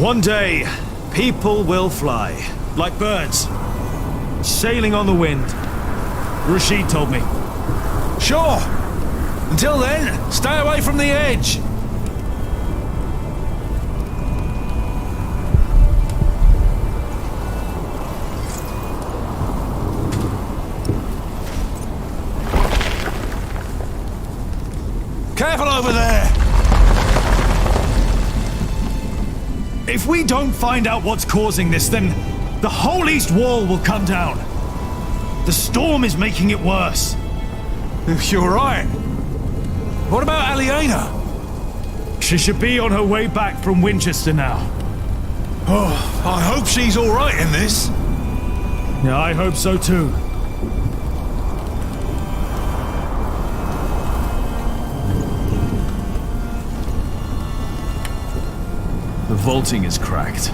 One day, people will fly, like birds, sailing on the wind. Rashid told me. Sure. Until then, stay away from the edge. Careful over there! If we don't find out what's causing this, then the whole east wall will come down. The storm is making it worse. You're right. What about Aliena? She should be on her way back from Winchester now. Oh, I hope she's all right in this. Yeah, I hope so too. The vaulting is cracked.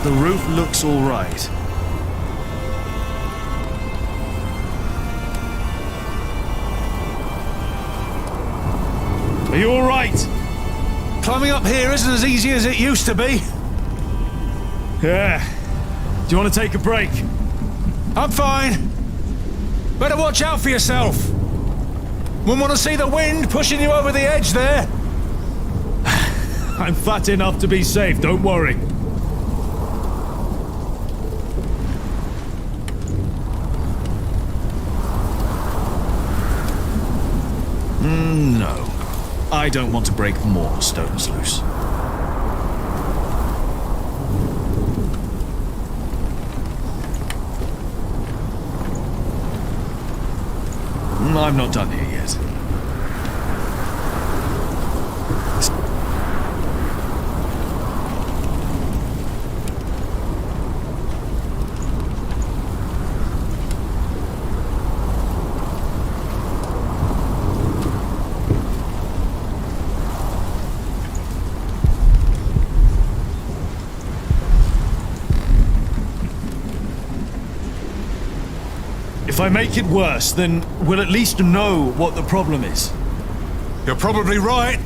The roof looks all right. Are you all right? Climbing up here isn't as easy as it used to be. Yeah. Do you want to take a break? I'm fine. Better watch out for yourself. Wouldn't want to see the wind pushing you over the edge there. I'm fat enough to be safe, don't worry. No. I don't want to break more stones loose. I'm not done here yet. If I make it worse, then we'll at least know what the problem is. You're probably right.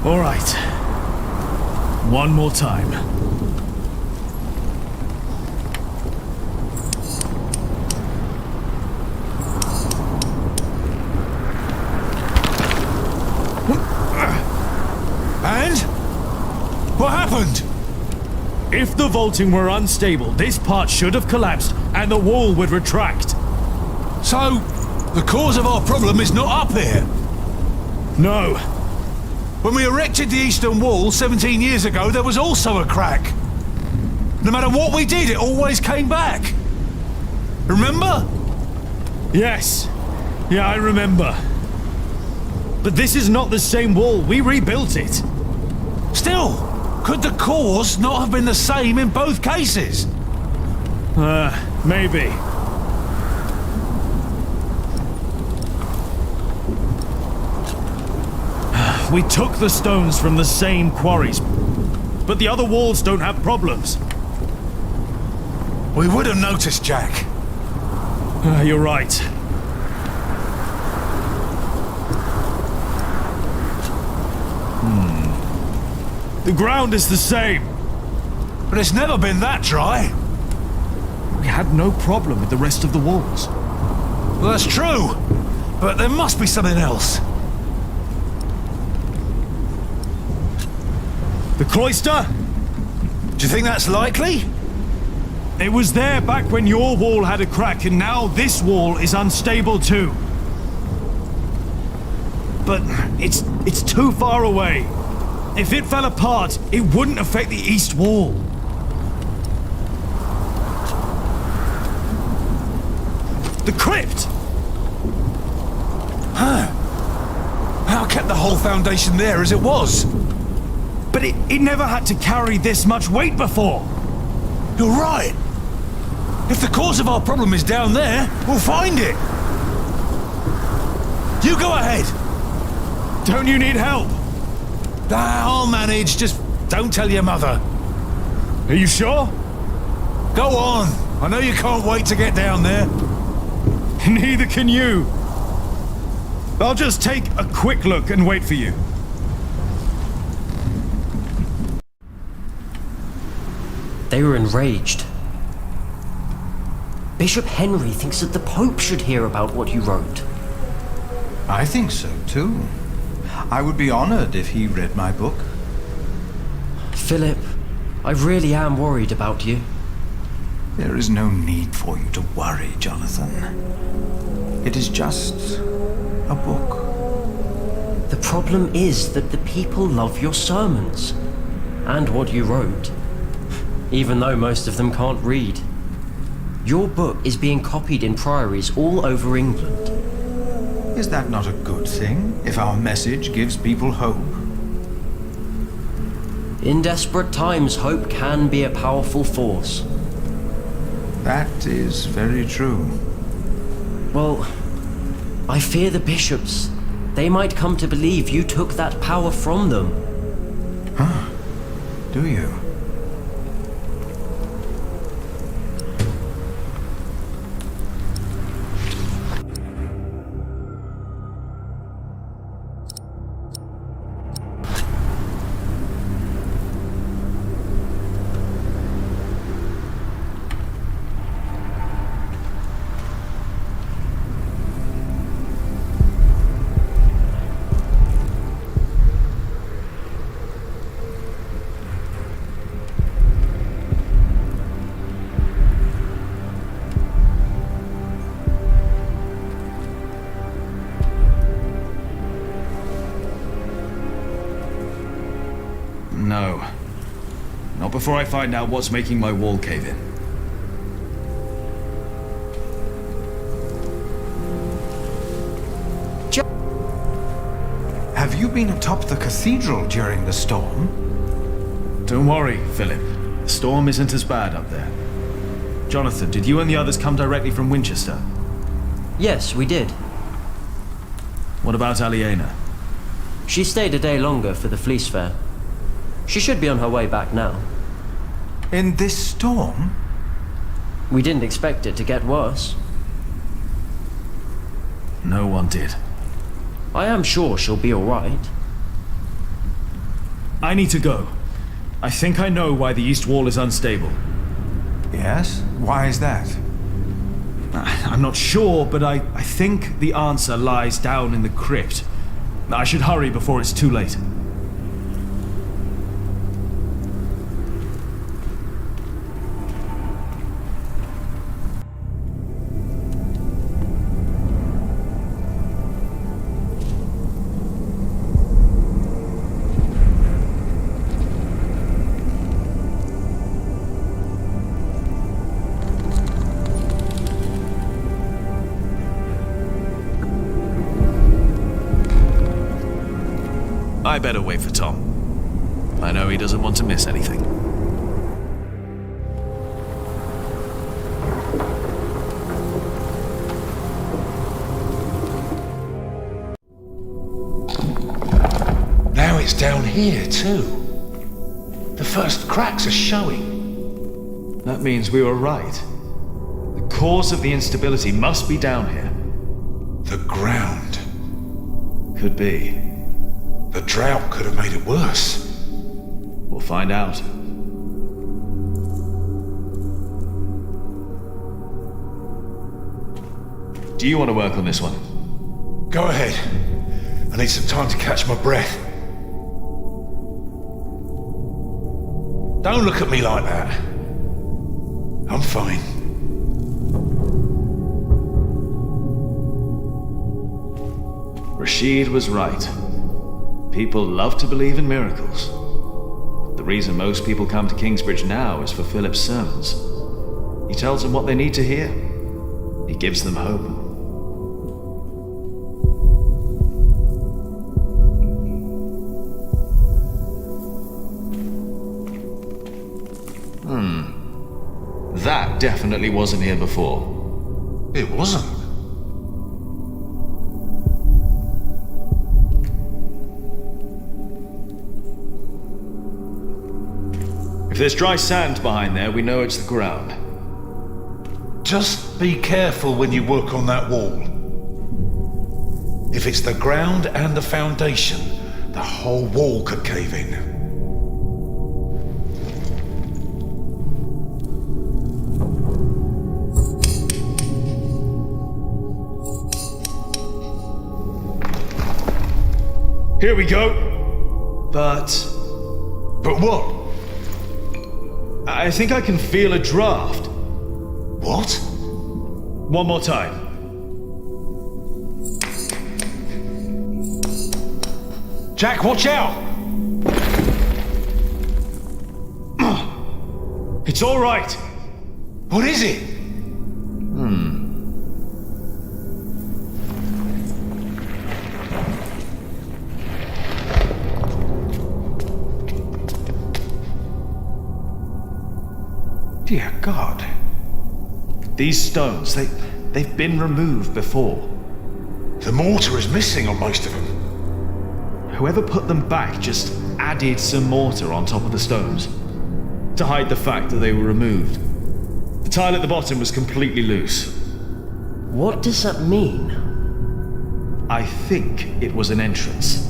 All right. One more time. And? What happened? If the vaulting were unstable, this part should have collapsed and the wall would retract. So, the cause of our problem is not up here? No. When we erected the eastern wall 17 years ago, there was also a crack. No matter what we did, it always came back. Remember? Yes. Yeah, I remember. But this is not the same wall. We rebuilt it. Still, could the cause not have been the same in both cases? Maybe. We took the stones from the same quarries, but the other walls don't have problems. We would have noticed, Jack. You're right. The ground is the same. But it's never been that dry. We had no problem with the rest of the walls. Well, that's true. But there must be something else. The cloister? Do you think that's likely? It was there back when your wall had a crack, and now this wall is unstable too. But it's too far away. If it fell apart, it wouldn't affect the east wall. The crypt! Huh. How kept the whole foundation there as it was? But it never had to carry this much weight before. You're right. If the cause of our problem is down there, we'll find it. You go ahead! Don't you need help? I'll manage, just don't tell your mother. Are you sure? Go on! I know you can't wait to get down there. Neither can you. I'll just take a quick look and wait for you. They were enraged. Bishop Henry thinks that the Pope should hear about what you wrote. I think so, too. I would be honored if he read my book. Philip, I really am worried about you. There is no need for you to worry, Jonathan. It is just a book. The problem is that the people love your sermons and what you wrote, even though most of them can't read. Your book is being copied in priories all over England. Is that not a good thing, if our message gives people hope? In desperate times, hope can be a powerful force. That is very true. Well, I fear the bishops. They might come to believe you took that power from them. Huh? Do you? No. Not before I find out what's making my wall cave in. Have you been atop the cathedral during the storm? Don't worry, Philip. The storm isn't as bad up there. Jonathan, did you and the others come directly from Winchester? Yes, we did. What about Aliena? She stayed a day longer for the Fleece Fair. She should be on her way back now. In this storm? We didn't expect it to get worse. No one did. I am sure she'll be all right. I need to go. I think I know why the East Wall is unstable. Yes? Why is that? I'm not sure, but I think the answer lies down in the crypt. I should hurry before it's too late. I better wait for Tom. I know he doesn't want to miss anything. Now it's down here, too. The first cracks are showing. That means we were right. The cause of the instability must be down here. The ground. Could be. The drought could have made it worse. We'll find out. Do you want to work on this one? Go ahead. I need some time to catch my breath. Don't look at me like that. I'm fine. Rashid was right. People love to believe in miracles. The reason most people come to Kingsbridge now is for Philip's sermons. He tells them what they need to hear. He gives them hope. That definitely wasn't here before. It wasn't. If there's dry sand behind there, we know it's the ground. Just be careful when you work on that wall. If it's the ground and the foundation, the whole wall could cave in. Here we go. But what? I think I can feel a draft. What? One more time. Jack, watch out! It's all right. What is it? Dear God. These stones, they've been removed before. The mortar is missing on most of them. Whoever put them back just added some mortar on top of the stones to hide the fact that they were removed. The tile at the bottom was completely loose. What does that mean? I think it was an entrance.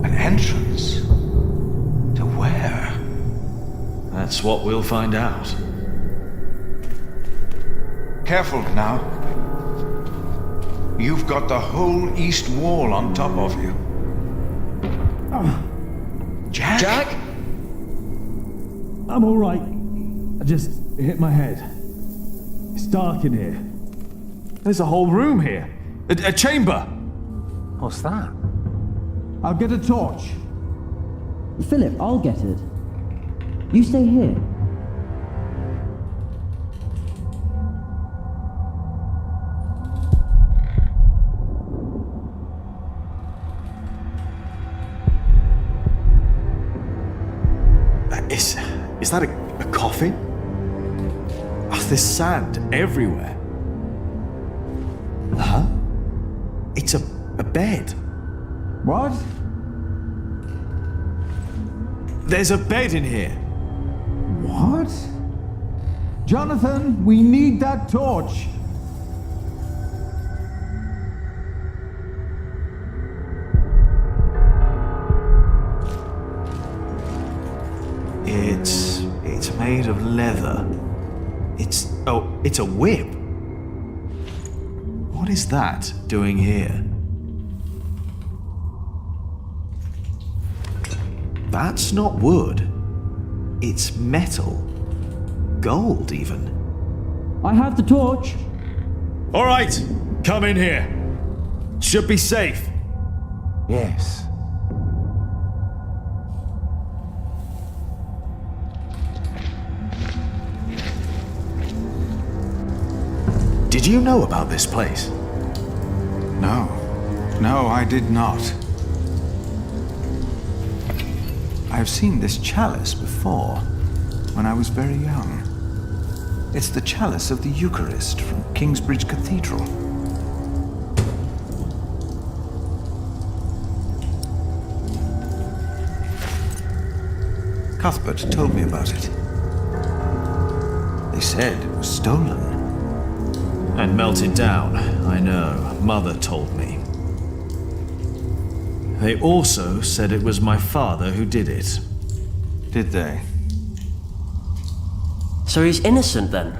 An entrance? To where? That's what we'll find out. Careful now. You've got the whole east wall on top of you. Jack? Jack? I'm all right. I just hit my head. It's dark in here. There's a whole room here. A chamber. What's that? I'll get a torch. Philip, I'll get it. You stay here. Is that a coffin? Oh, there's sand everywhere. Huh? It's a bed. What? There's a bed in here. What? Jonathan, we need that torch. It's made of leather. It's a whip. What is that doing here? That's not wood. It's metal. Gold, even. I have the torch. All right, come in here. Should be safe. Yes. Did you know about this place? No. No, I did not. I've seen this chalice before, when I was very young. It's the chalice of the Eucharist from Kingsbridge Cathedral. Cuthbert told me about it. They said it was stolen. And melted down, I know. Mother told me. They also said it was my father who did it. Did they? So he's innocent then?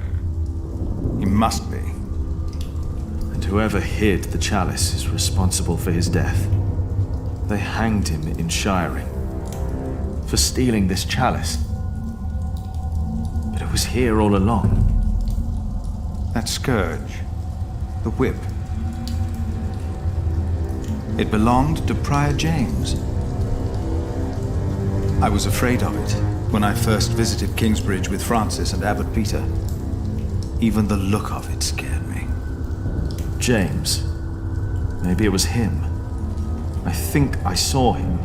He must be. And whoever hid the chalice is responsible for his death. They hanged him in Shiring for stealing this chalice. But it was here all along. That scourge, the whip. It belonged to Prior James. I was afraid of it when I first visited Kingsbridge with Francis and Abbot Peter. Even the look of it scared me. James. Maybe it was him. I think I saw him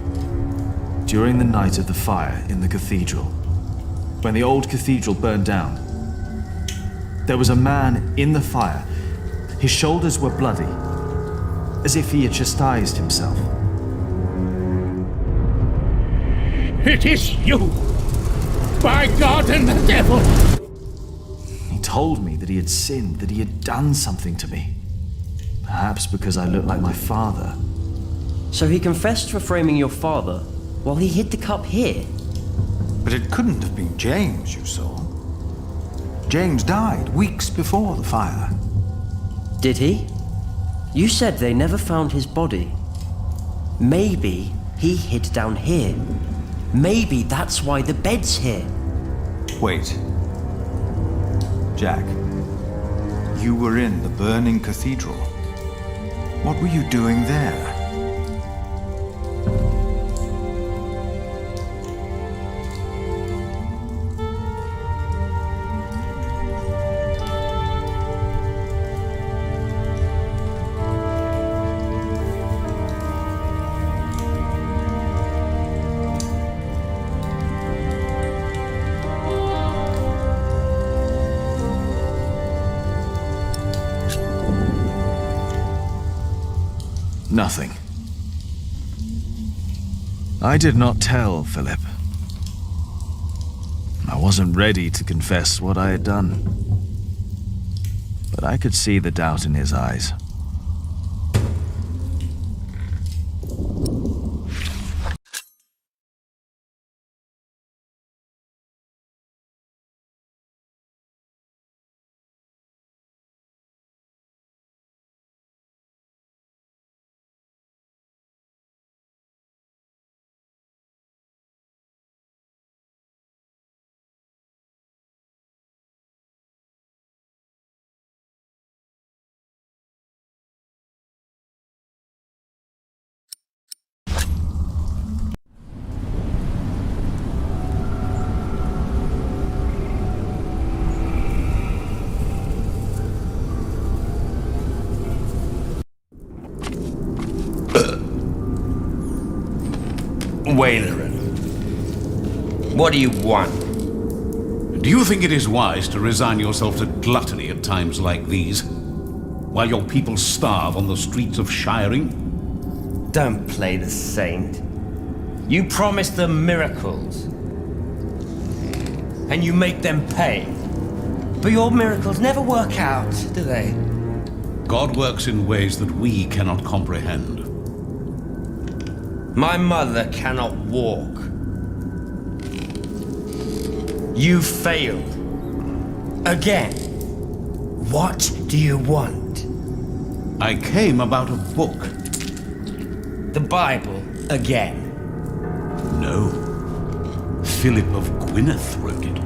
during the night of the fire in the cathedral. When the old cathedral burned down, there was a man in the fire. His shoulders were bloody, as if he had chastised himself. It is you! By God and the devil! He told me that he had sinned, that he had done something to me. Perhaps because I looked like my father. So he confessed for framing your father while he hid the cup here? But it couldn't have been James you saw. James died weeks before the fire. Did he? You said they never found his body. Maybe he hid down here. Maybe that's why the bed's here. Wait. Jack, you were in the burning cathedral. What were you doing there? Nothing. I did not tell Philip. I wasn't ready to confess what I had done. But I could see the doubt in his eyes. Wailerin, what do you want? Do you think it is wise to resign yourself to gluttony at times like these? While your people starve on the streets of Shiring? Don't play the saint. You promise them miracles. And you make them pay. But your miracles never work out, do they? God works in ways that we cannot comprehend. My mother cannot walk. You failed. Again. What do you want? I came about a book. The Bible again. No. Philip of Gwynedd wrote it.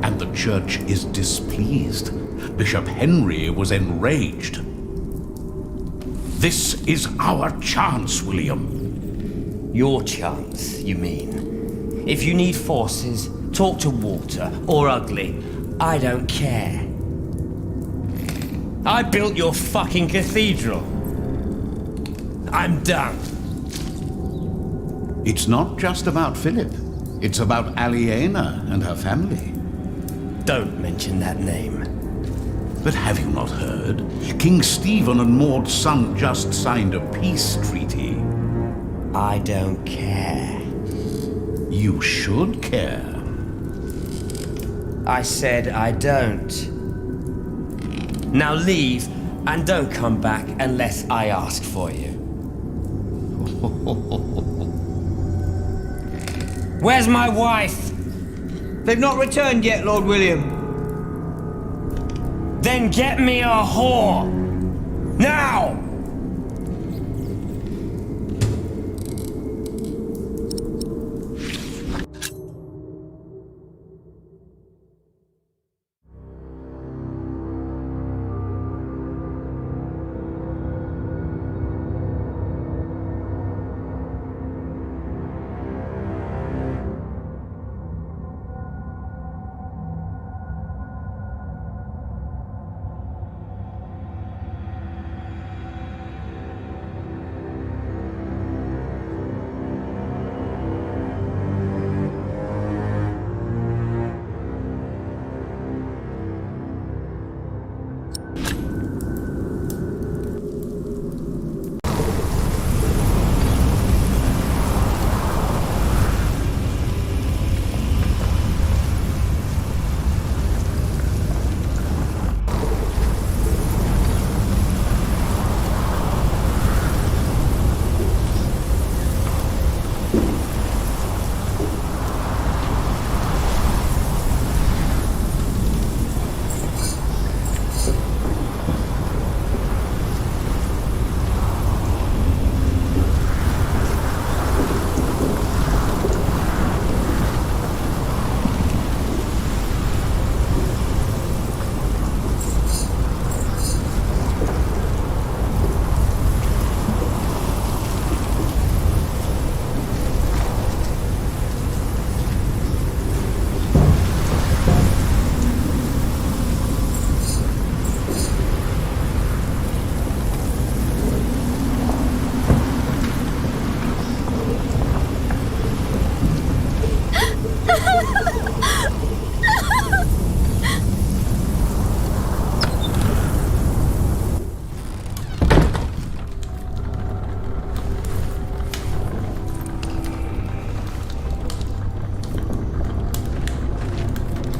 And the church is displeased. Bishop Henry was enraged. This is our chance, William. Your chance, you mean? If you need forces, talk to Walter or Ugly. I don't care. I built your fucking cathedral. I'm done. It's not just about Philip. It's about Aliena and her family. Don't mention that name. But have you not heard? King Stephen and Maud's son just signed a peace treaty. I don't care. You should care. I said I don't. Now leave, and don't come back unless I ask for you. Where's my wife? They've not returned yet, Lord William. Then get me a whore! Now!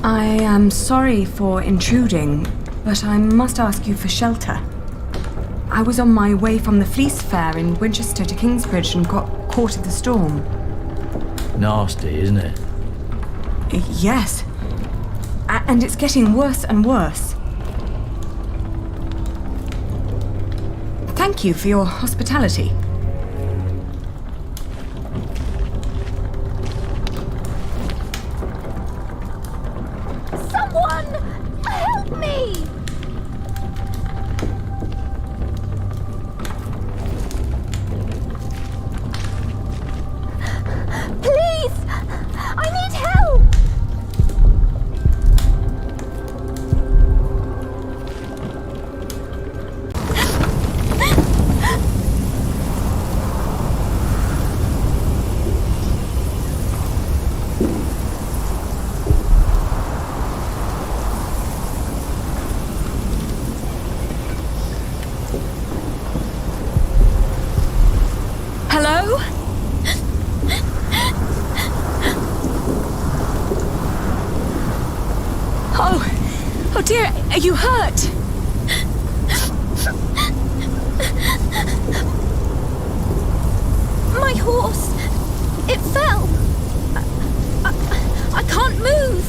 I am sorry for intruding, but I must ask you for shelter. I was on my way from the Fleece Fair in Winchester to Kingsbridge and got caught in the storm. Nasty, isn't it? Yes. And it's getting worse and worse. Thank you for your hospitality. Someone! Help me! Please! I need help! Hello? Oh dear, are you hurt? My horse! It fell! I can't move!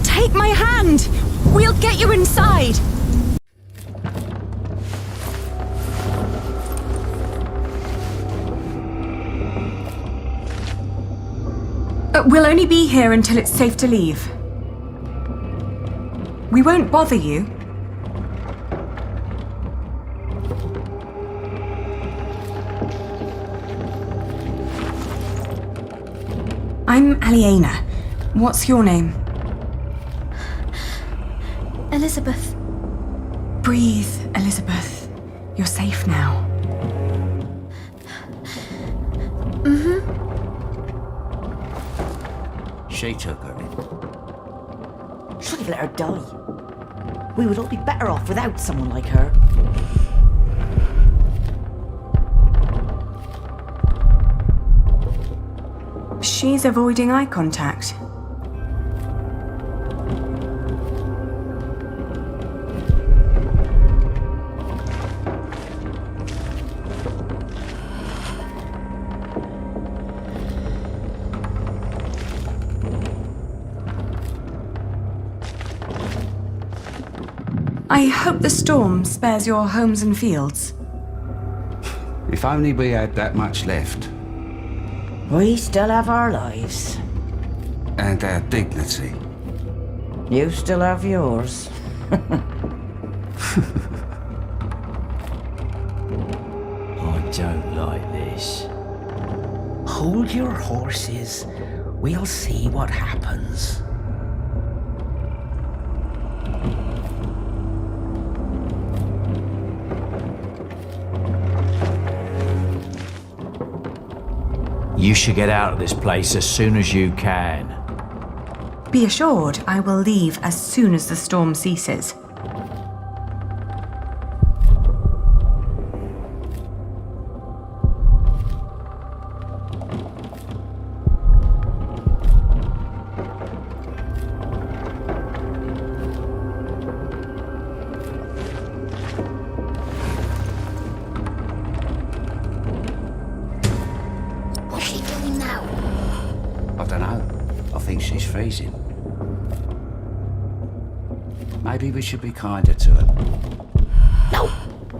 Take my hand! We'll get you inside! We'll only be here until it's safe to leave. We won't bother you. I'm Aliena. What's your name? Elizabeth. Breathe, Elizabeth. You're safe now. She took her in. Should have let her die. We would all be better off without someone like her. She's avoiding eye contact. I hope the storm spares your homes and fields. If only we had that much left. We still have our lives. And our dignity. You still have yours. I don't like this. Hold your horses. We'll see what happens. You should get out of this place as soon as you can. Be assured I will leave as soon as the storm ceases. What's she doing now? I don't know. I think she's freezing. Maybe we should be kinder to her. No!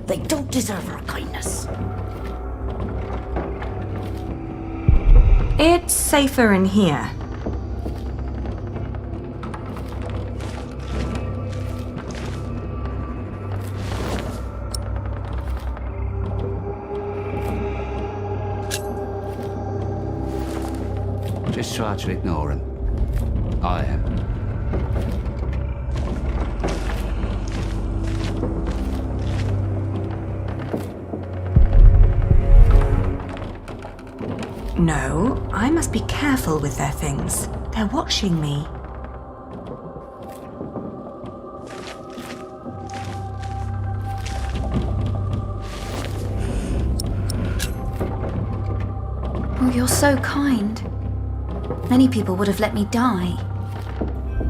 They don't deserve our kindness. It's safer in here. Just try to ignore him. I am. No, I must be careful with their things. They're watching me. Oh, you're so kind. Many people would have let me die.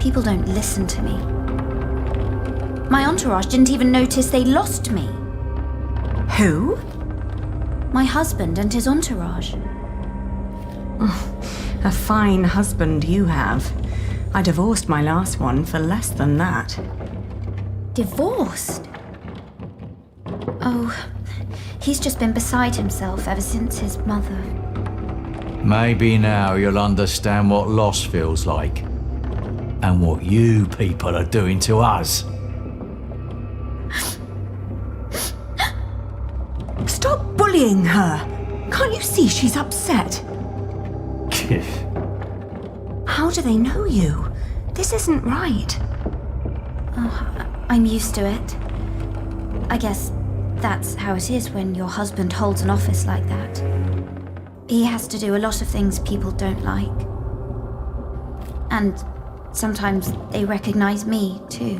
People don't listen to me. My entourage didn't even notice they lost me. Who? My husband and his entourage. A fine husband you have. I divorced my last one for less than that. Divorced? Oh, he's just been beside himself ever since his mother. Maybe now you'll understand what loss feels like. And what you people are doing to us. Stop bullying her! Can't you see she's upset? How do they know you? This isn't right. Oh, I'm used to it. I guess that's how it is when your husband holds an office like that. He has to do a lot of things people don't like. And sometimes they recognize me, too.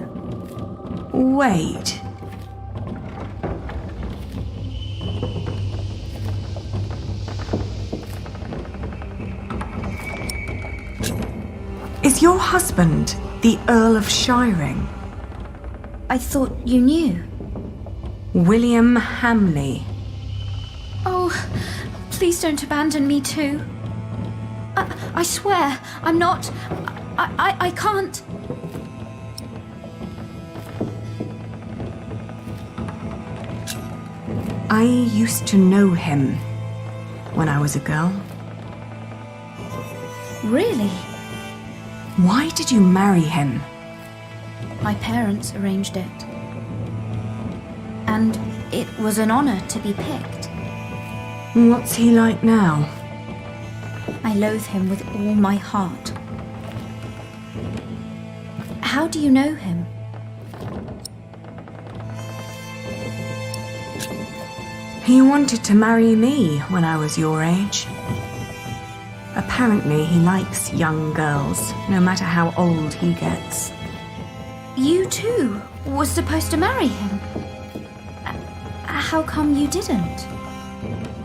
Wait. Is your husband the Earl of Shiring? I thought you knew. William Hamley. Oh, please don't abandon me too. I swear, I'm not... I can't... I used to know him when I was a girl. Really? Why did you marry him? My parents arranged it. And it was an honor to be picked. What's he like now? I loathe him with all my heart. How do you know him? He wanted to marry me when I was your age. Apparently he likes young girls, no matter how old he gets. You too was supposed to marry him. How come you didn't?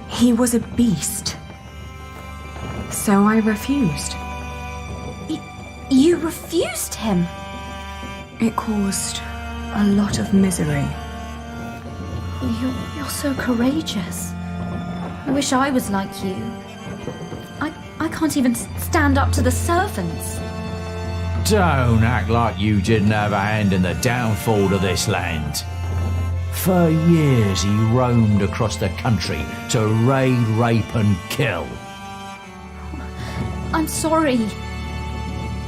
He was a beast. So I refused. You refused him? It caused a lot of misery. You're so courageous. I wish I was like you. I can't even stand up to the servants. Don't act like you didn't have a hand in the downfall of this land. For years he roamed across the country to raid, rape and kill. I'm sorry.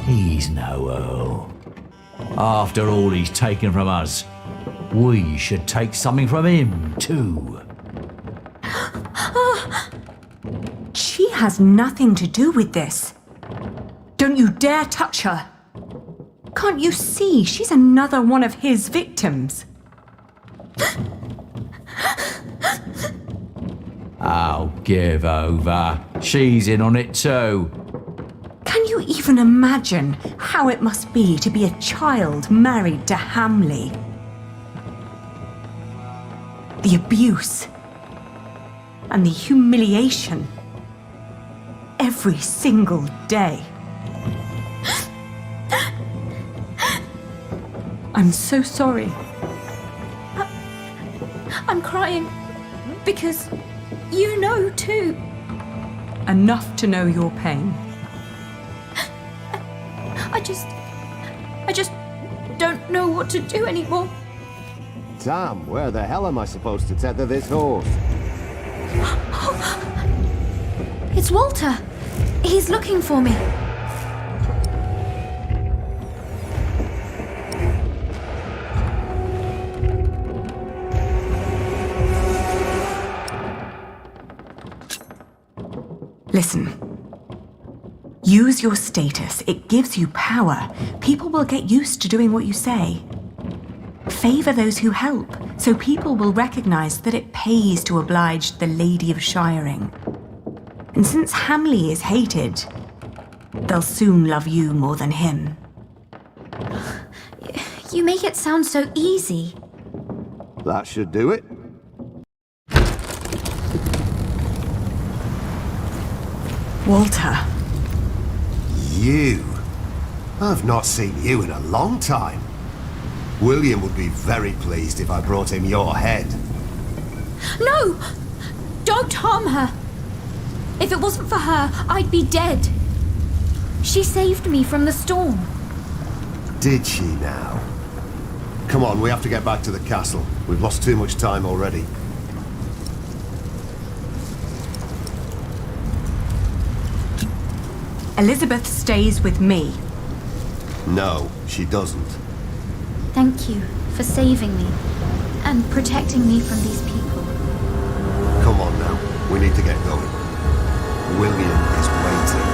He's no Earl. After all he's taken from us, we should take something from him too. She has nothing to do with this. Don't you dare touch her. Can't you see she's another one of his victims? Oh, give over. She's in on it too. Can you even imagine how it must be to be a child married to Hamley? The abuse and the humiliation every single day. I'm so sorry. I'm crying because you know too. Enough to know your pain. I just don't know what to do anymore. Tom, where the hell am I supposed to tether this horse? It's Walter. He's looking for me. Listen. Use your status. It gives you power. People will get used to doing what you say. Favor those who help, so people will recognize that it pays to oblige the Lady of Shiring. And since Hamley is hated, they'll soon love you more than him. You make it sound so easy. That should do it. Walter. You. I've not seen you in a long time. William would be very pleased if I brought him your head. No! Don't harm her! If it wasn't for her, I'd be dead. She saved me from the storm. Did she now? Come on, we have to get back to the castle. We've lost too much time already. Elizabeth stays with me. No, she doesn't. Thank you for saving me and protecting me from these people. Come on now, we need to get going. William is waiting.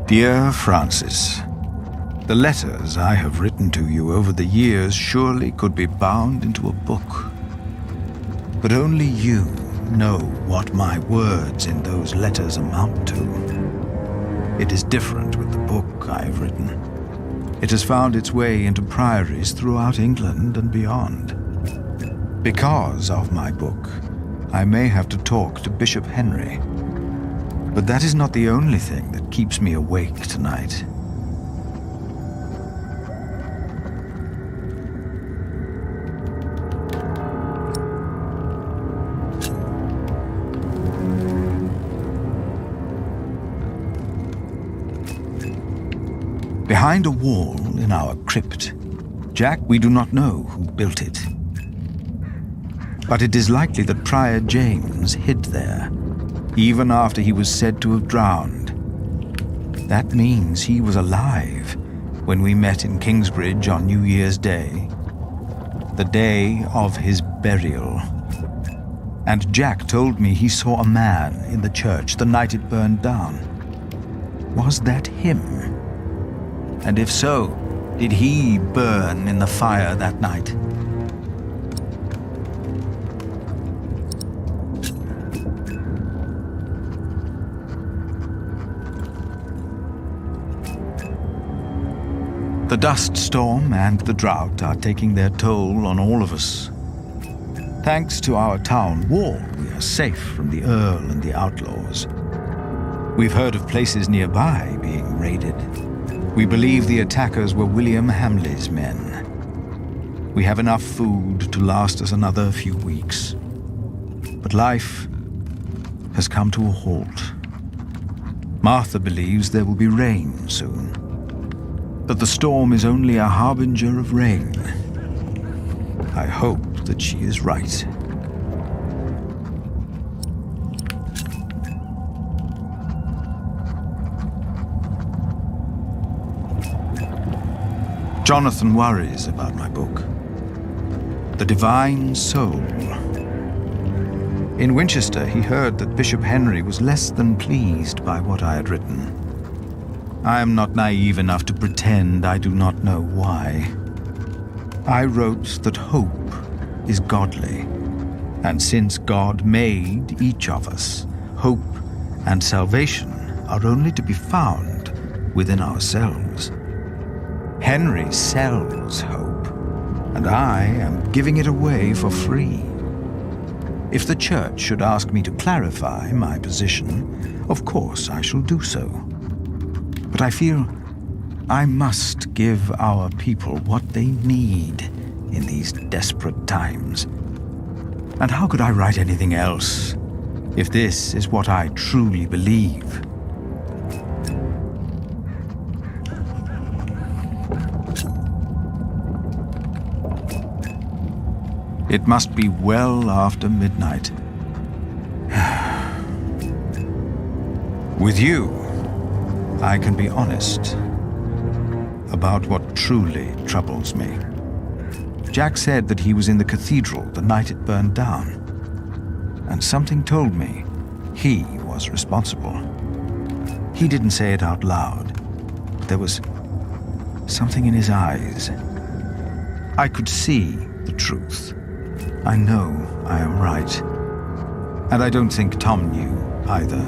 Dear Francis, the letters I have written to you over the years surely could be bound into a book. But only you know what my words in those letters amount to. It is different with the book I have written. It has found its way into priories throughout England and beyond. Because of my book, I may have to talk to Bishop Henry. But that is not the only thing that keeps me awake tonight. Behind a wall in our crypt, Jack, we do not know who built it. But it is likely that Prior James hid there, even after he was said to have drowned. That means he was alive when we met in Kingsbridge on New Year's Day, the day of his burial. And Jack told me he saw a man in the church the night it burned down. Was that him? And if so, did he burn in the fire that night? The dust storm and the drought are taking their toll on all of us. Thanks to our town wall, we are safe from the Earl and the outlaws. We've heard of places nearby being raided. We believe the attackers were William Hamley's men. We have enough food to last us another few weeks. But life has come to a halt. Martha believes there will be rain soon. But the storm is only a harbinger of rain. I hope that she is right. Jonathan worries about my book, The Divine Soul. In Winchester, he heard that Bishop Henry was less than pleased by what I had written. I am not naive enough to pretend I do not know why. I wrote that hope is godly, and since God made each of us, hope and salvation are only to be found within ourselves. Henry sells hope, and I am giving it away for free. If the church should ask me to clarify my position, of course I shall do so. But I feel I must give our people what they need in these desperate times. And how could I write anything else if this is what I truly believe? It must be well after midnight. With you, I can be honest about what truly troubles me. Jack said that he was in the cathedral the night it burned down, and something told me he was responsible. He didn't say it out loud, but there was something in his eyes. I could see the truth. I know I am right. And I don't think Tom knew either.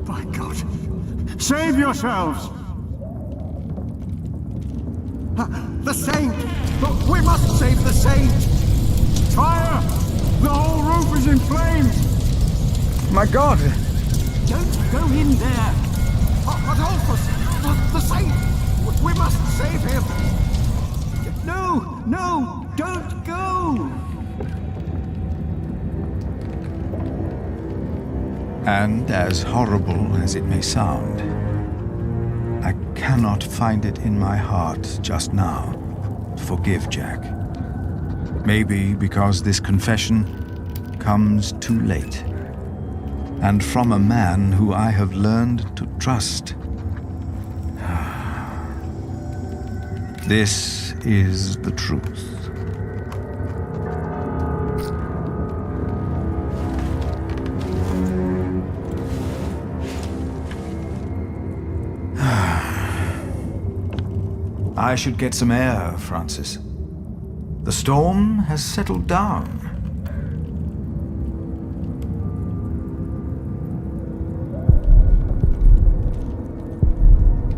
By God, save yourselves! The saint! We must save the saint! Fire! The whole roof is in flames! My God! Don't go in there! Adolphus! The saint! We must save him! No! No! Don't go! And as horrible as it may sound, I cannot find it in my heart just now to forgive Jack. Maybe because this confession comes too late, and from a man who I have learned to trust. This is the truth. I should get some air, Francis. The storm has settled down.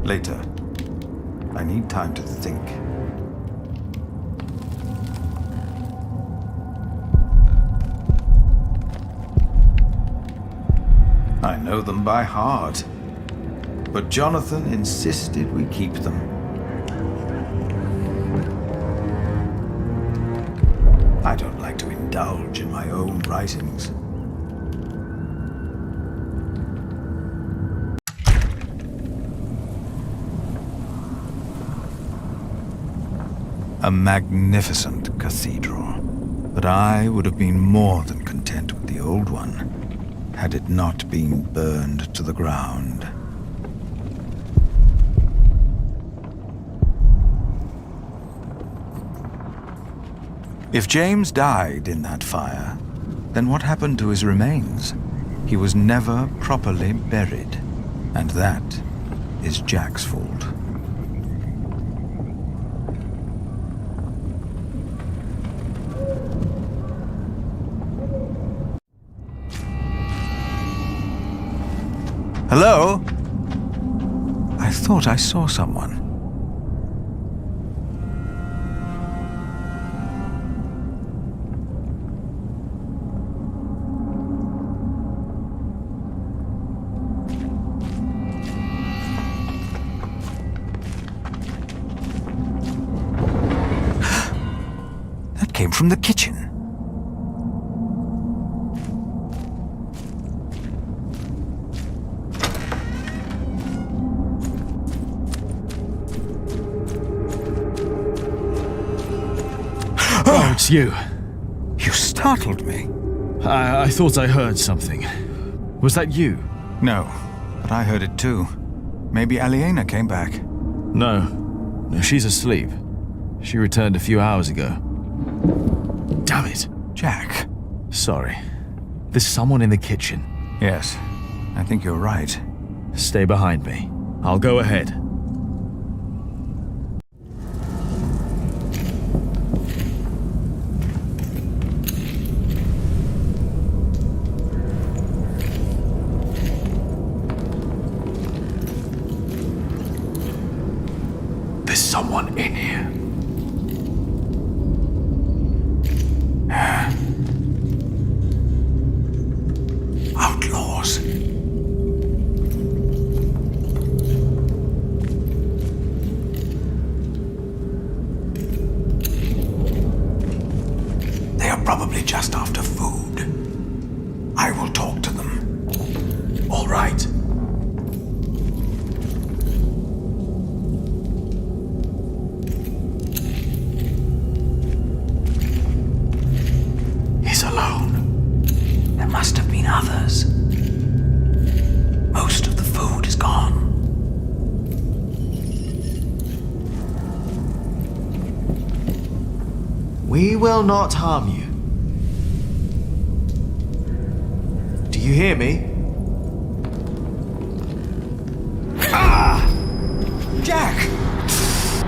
Later. I need time to think. I know them by heart, but Jonathan insisted we keep them. I don't like to indulge in my own writings. A magnificent cathedral, but I would have been more than content with the old one, had it not been burned to the ground. If James died in that fire, then what happened to his remains? He was never properly buried, and that is Jack's fault. Hello? I thought I saw someone. That came from the kitchen. Oh, it's you. You startled me. I thought I heard something. Was that you? No, but I heard it too. Maybe Aliena came back. No, she's asleep. She returned a few hours ago. Damn it. Jack. Sorry. There's someone in the kitchen. Yes, I think you're right. Stay behind me. I'll go ahead. There's someone in here. right. He's alone. There must have been others. Most of the food is gone. We will not harm you. Do you hear me? Ah! Jack!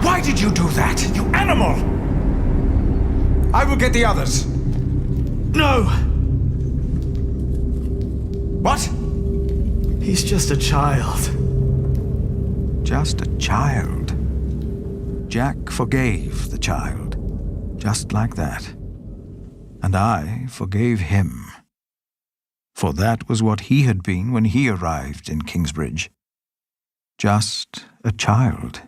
Why did you do that, you animal? I will get the others. No! What? He's just a child. Just a child. Jack forgave the child. Just like that. And I forgave him. For that was what he had been when he arrived in Kingsbridge. Just a child.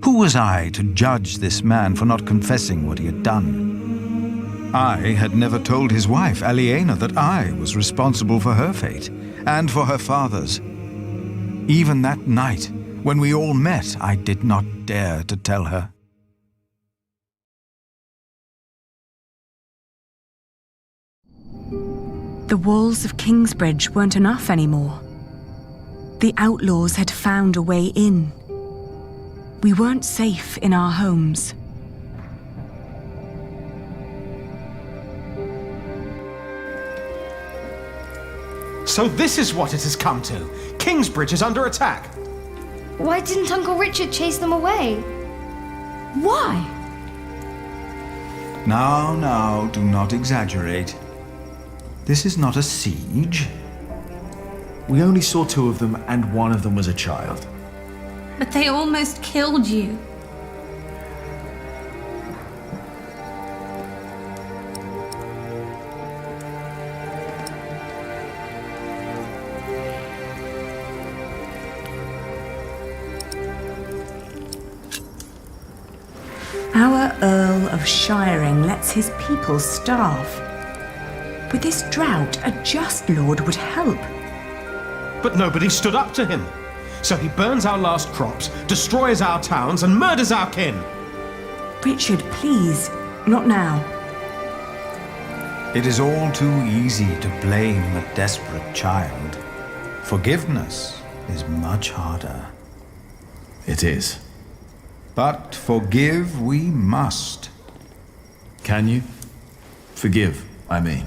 Who was I to judge this man for not confessing what he had done? I had never told his wife, Aliena, that I was responsible for her fate, and for her father's. Even that night, when we all met, I did not dare to tell her. The walls of Kingsbridge weren't enough anymore. The outlaws had found a way in. We weren't safe in our homes. So this is what it has come to. Kingsbridge is under attack. Why didn't Uncle Richard chase them away? Why? Now, do not exaggerate. This is not a siege. We only saw 2 of them, and one of them was a child. But they almost killed you. Our Earl of Shiring lets his people starve. With this drought, a just lord would help. But nobody stood up to him. So he burns our last crops, destroys our towns, and murders our kin. Richard, please, not now. It is all too easy to blame a desperate child. Forgiveness is much harder. It is. But forgive we must. Can you? Forgive, I mean.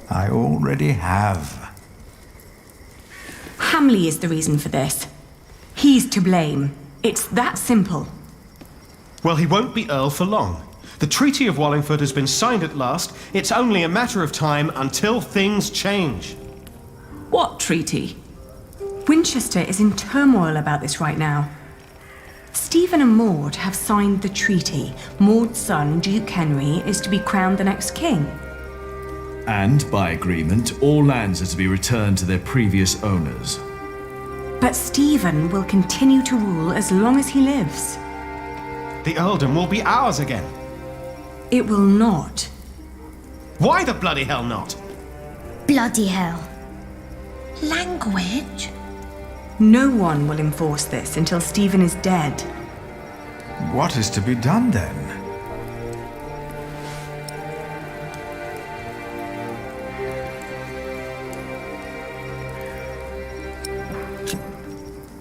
I already have. Hamley is the reason for this. He's to blame. It's that simple. Well, he won't be Earl for long. The Treaty of Wallingford has been signed at last. It's only a matter of time until things change. What treaty? Winchester is in turmoil about this right now. Stephen and Maud have signed the treaty. Maud's son, Duke Henry, is to be crowned the next king. And, by agreement, all lands are to be returned to their previous owners. But Stephen will continue to rule as long as he lives. The earldom will be ours again. It will not. Why the bloody hell not? Bloody hell. Language? No one will enforce this until Stephen is dead. What is to be done then?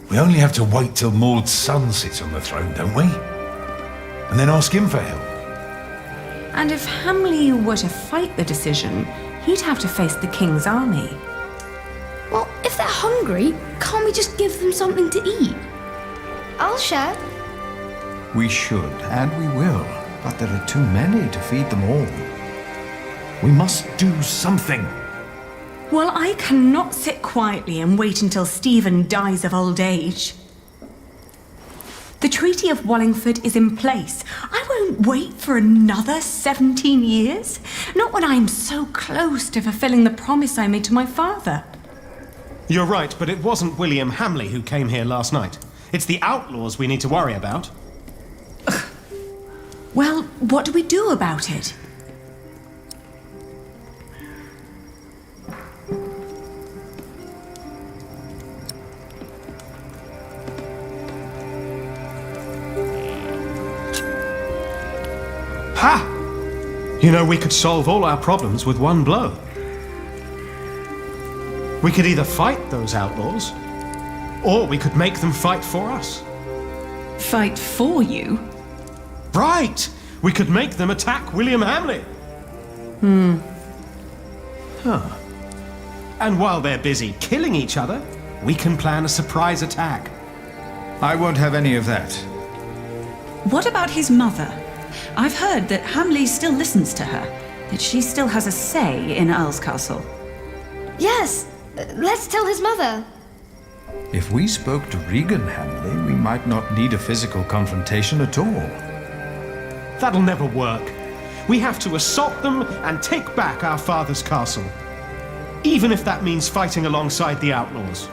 We only have to wait till Maud's son sits on the throne, don't we? And then ask him for help. And if Hamley were to fight the decision, he'd have to face the king's army. Well, if they're hungry, can't we just give them something to eat? I'll share. We should, and we will. But there are too many to feed them all. We must do something. Well, I cannot sit quietly and wait until Stephen dies of old age. The Treaty of Wallingford is in place. I won't wait for another 17 years. Not when I'm so close to fulfilling the promise I made to my father. You're right, but it wasn't William Hamley who came here last night. It's the outlaws we need to worry about. Well, what do we do about it? You know, we could solve all our problems with one blow. We could either fight those outlaws, or we could make them fight for us. Fight for you? Right! We could make them attack William Hamley. Huh. And while they're busy killing each other, we can plan a surprise attack. I won't have any of that. What about his mother? I've heard that Hamley still listens to her, that she still has a say in Earl's Castle. Yes, let's tell his mother. If we spoke to Regan Hamley, we might not need a physical confrontation at all. That'll never work. We have to assault them and take back our father's castle. Even if that means fighting alongside the outlaws.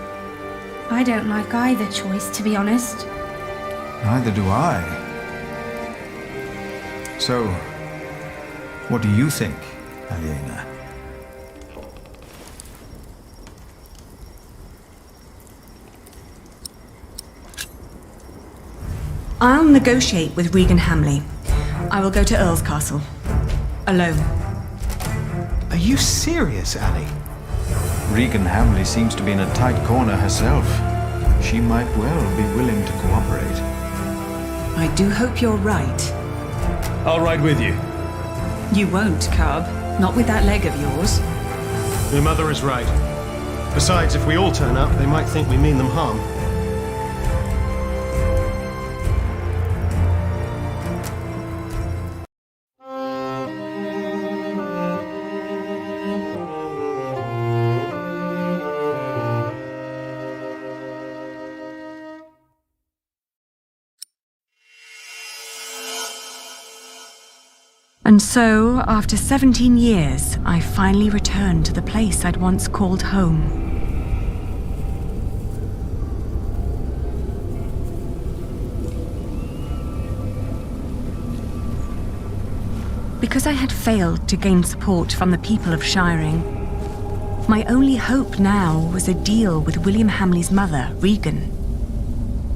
I don't like either choice, to be honest. Neither do I. So, what do you think, Aliena? I'll negotiate with Regan Hamley. I will go to Earl's Castle. Alone. Are you serious, Ali? Regan Hamley seems to be in a tight corner herself. She might well be willing to cooperate. I do hope you're right. I'll ride with you. You won't, Cub. Not with that leg of yours. Your mother is right. Besides, if we all turn up, they might think we mean them harm. And so, after 17 years, I finally returned to the place I'd once called home. Because I had failed to gain support from the people of Shiring, my only hope now was a deal with William Hamley's mother, Regan.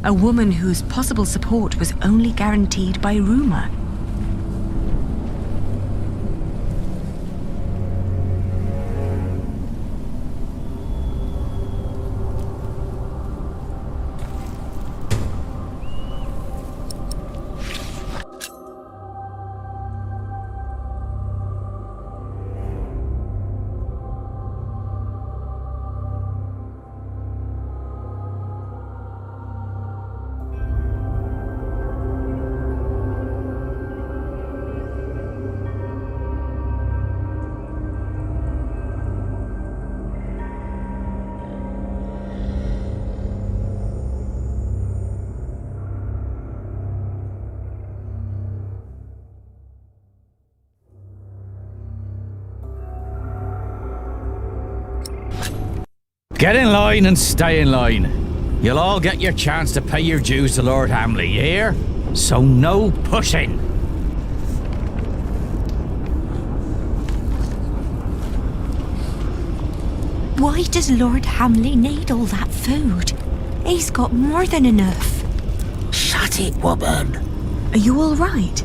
A woman whose possible support was only guaranteed by rumor. Get in line and stay in line. You'll all get your chance to pay your dues to Lord Hamley, you hear? So no pushing. Why does Lord Hamley need all that food? He's got more than enough. Shut it, woman. Are you all right?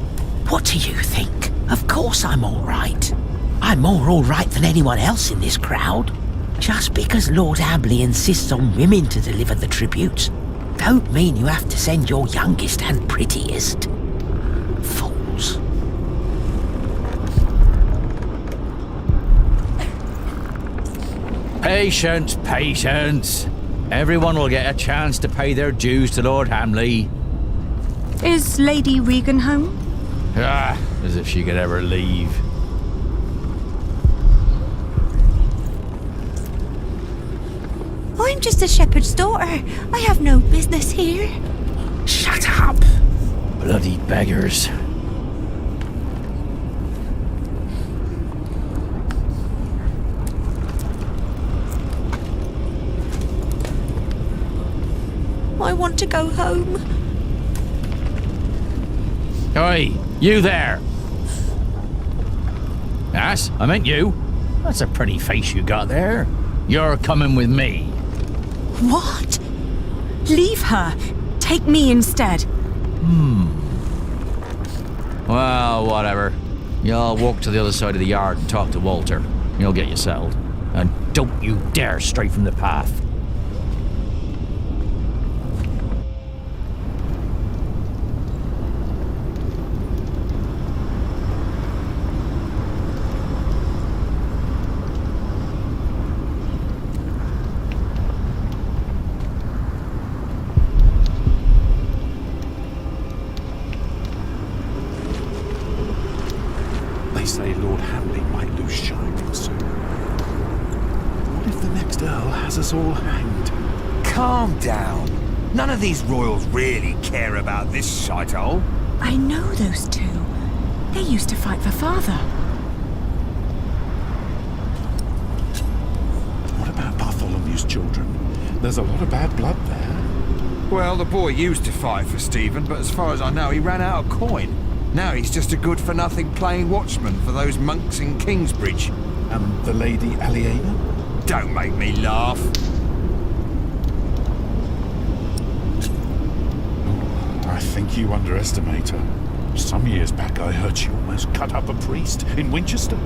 What do you think? Of course I'm all right. I'm more all right than anyone else in this crowd. Just because Lord Hamley insists on women to deliver the tributes, don't mean you have to send your youngest and prettiest. Fools. Patience, patience. Everyone will get a chance to pay their dues to Lord Hamley. Is Lady Regan home? Ah, as if she could ever leave. I'm just a shepherd's daughter. I have no business here. Shut up! Bloody beggars. I want to go home. Oi, you there! Yes, I meant you. That's a pretty face you got there. You're coming with me. What? Leave her. Take me instead. Well, whatever. You'll walk to the other side of the yard and talk to Walter. He'll get you settled. And don't you dare stray from the path. They say Lord Hamley might lose shine soon. What if the next Earl has us all hanged? Calm down. None of these royals really care about this shithole. I know those two. They used to fight for father. What about Bartholomew's children? There's a lot of bad blood there. Well, the boy used to fight for Stephen, but as far as I know, he ran out of coin. Now he's just a good-for-nothing playing watchman for those monks in Kingsbridge. And the Lady Aliena? Don't make me laugh. I think you underestimate her. Some years back I heard she almost cut up a priest in Winchester,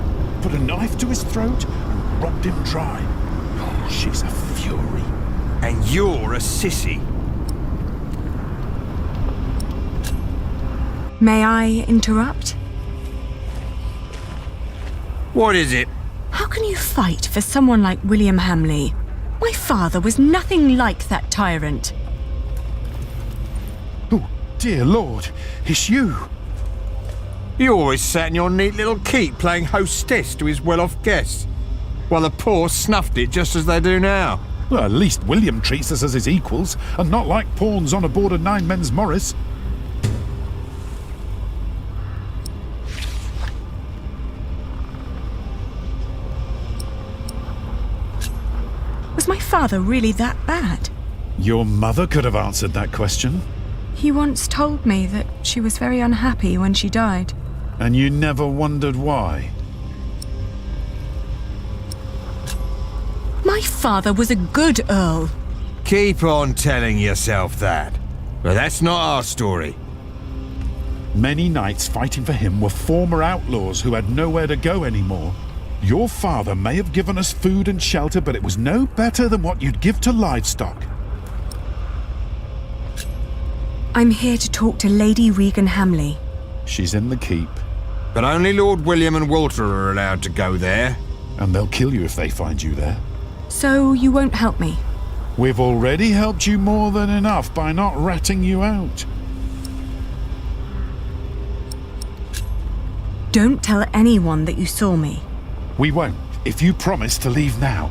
put a knife to his throat and robbed him dry. Oh, she's a fury. And you're a sissy. May I interrupt? What is it? How can you fight for someone like William Hamley? My father was nothing like that tyrant. Oh, dear Lord, it's you. You always sat in your neat little keep playing hostess to his well-off guests, while the poor snuffed it just as they do now. Well, at least William treats us as his equals, and not like pawns on aboard a nine-men's Morris. Was my father really that bad? Your mother could have answered that question. He once told me that she was very unhappy when she died. And you never wondered why? My father was a good Earl. Keep on telling yourself that. But that's not our story. Many knights fighting for him were former outlaws who had nowhere to go anymore. Your father may have given us food and shelter, but it was no better than what you'd give to livestock. I'm here to talk to Lady Regan Hamley. She's in the keep. But only Lord William and Walter are allowed to go there. And they'll kill you if they find you there. So you won't help me? We've already helped you more than enough by not ratting you out. Don't tell anyone that you saw me. We won't, if you promise to leave now.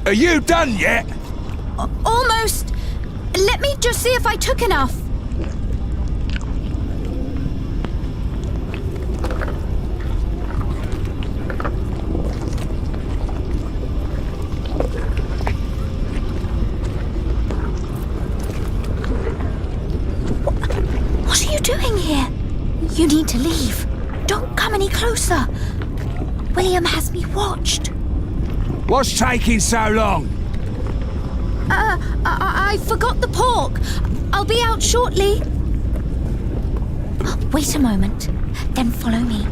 Are you done yet? Almost. Let me just see if I took enough. What are you doing here? You need to leave. Don't come any closer. William has me watched. What's taking so long? I forgot the pork. I'll be out shortly. Wait a moment, then follow me.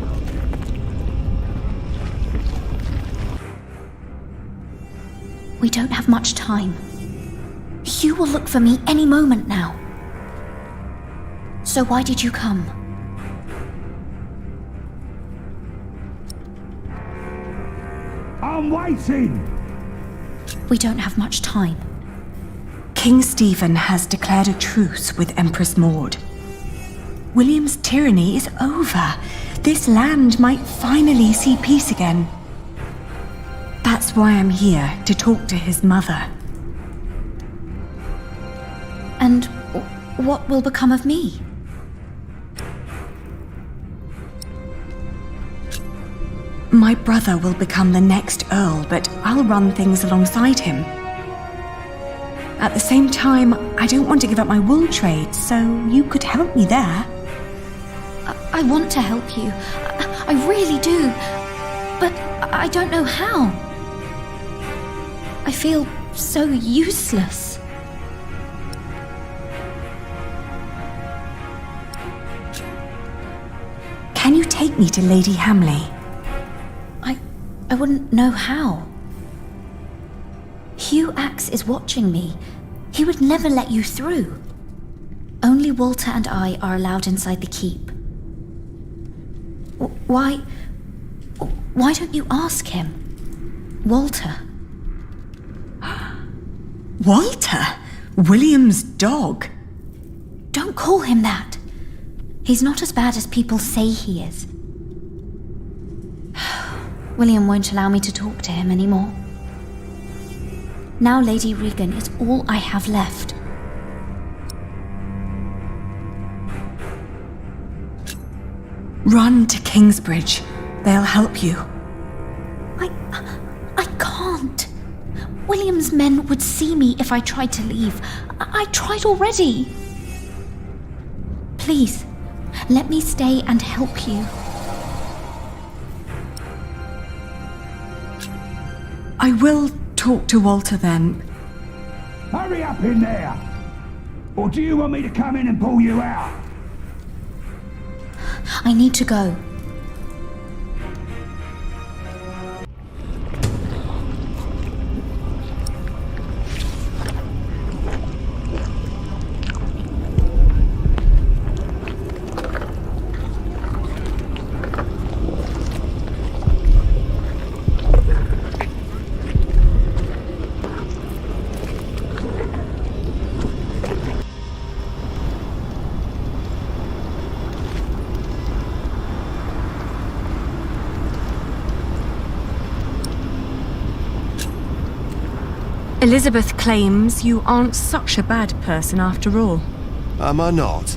We don't have much time. Hugh will look for me any moment now. So why did you come? I'm waiting! We don't have much time. King Stephen has declared a truce with Empress Maud. William's tyranny is over. This land might finally see peace again. That's why I'm here, to talk to his mother. And what will become of me? My brother will become the next Earl, but I'll run things alongside him. At the same time, I don't want to give up my wool trade, so you could help me there. I want to help you. I really do. But I don't know how. I feel so useless. Can you take me to Lady Hamley? I wouldn't know how. Hugh Axe is watching me. He would never let you through. Only Walter and I are allowed inside the keep. Why don't you ask him? Walter. Walter? William's dog? Don't call him that. He's not as bad as people say he is. William won't allow me to talk to him anymore. Now Lady Regan is all I have left. Run to Kingsbridge. They'll help you. I can't. William's men would see me if I tried to leave. I tried already. Please, let me stay and help you. I will talk to Walter then. Hurry up in there! Or do you want me to come in and pull you out? I need to go. Elizabeth claims you aren't such a bad person after all. Am I not?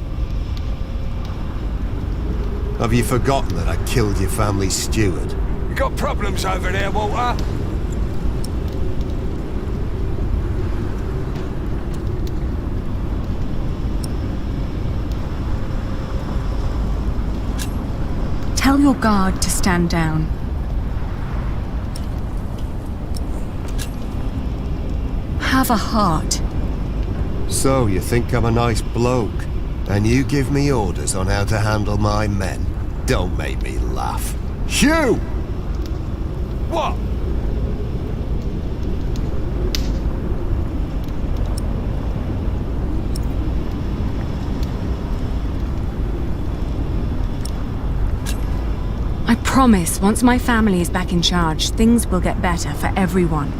Have you forgotten that I killed your family's steward? You got problems over there, Walter? Tell your guard to stand down. Have a heart. So you think I'm a nice bloke, and you give me orders on how to handle my men? Don't make me laugh. Hugh! What? I promise, once my family is back in charge, things will get better for everyone.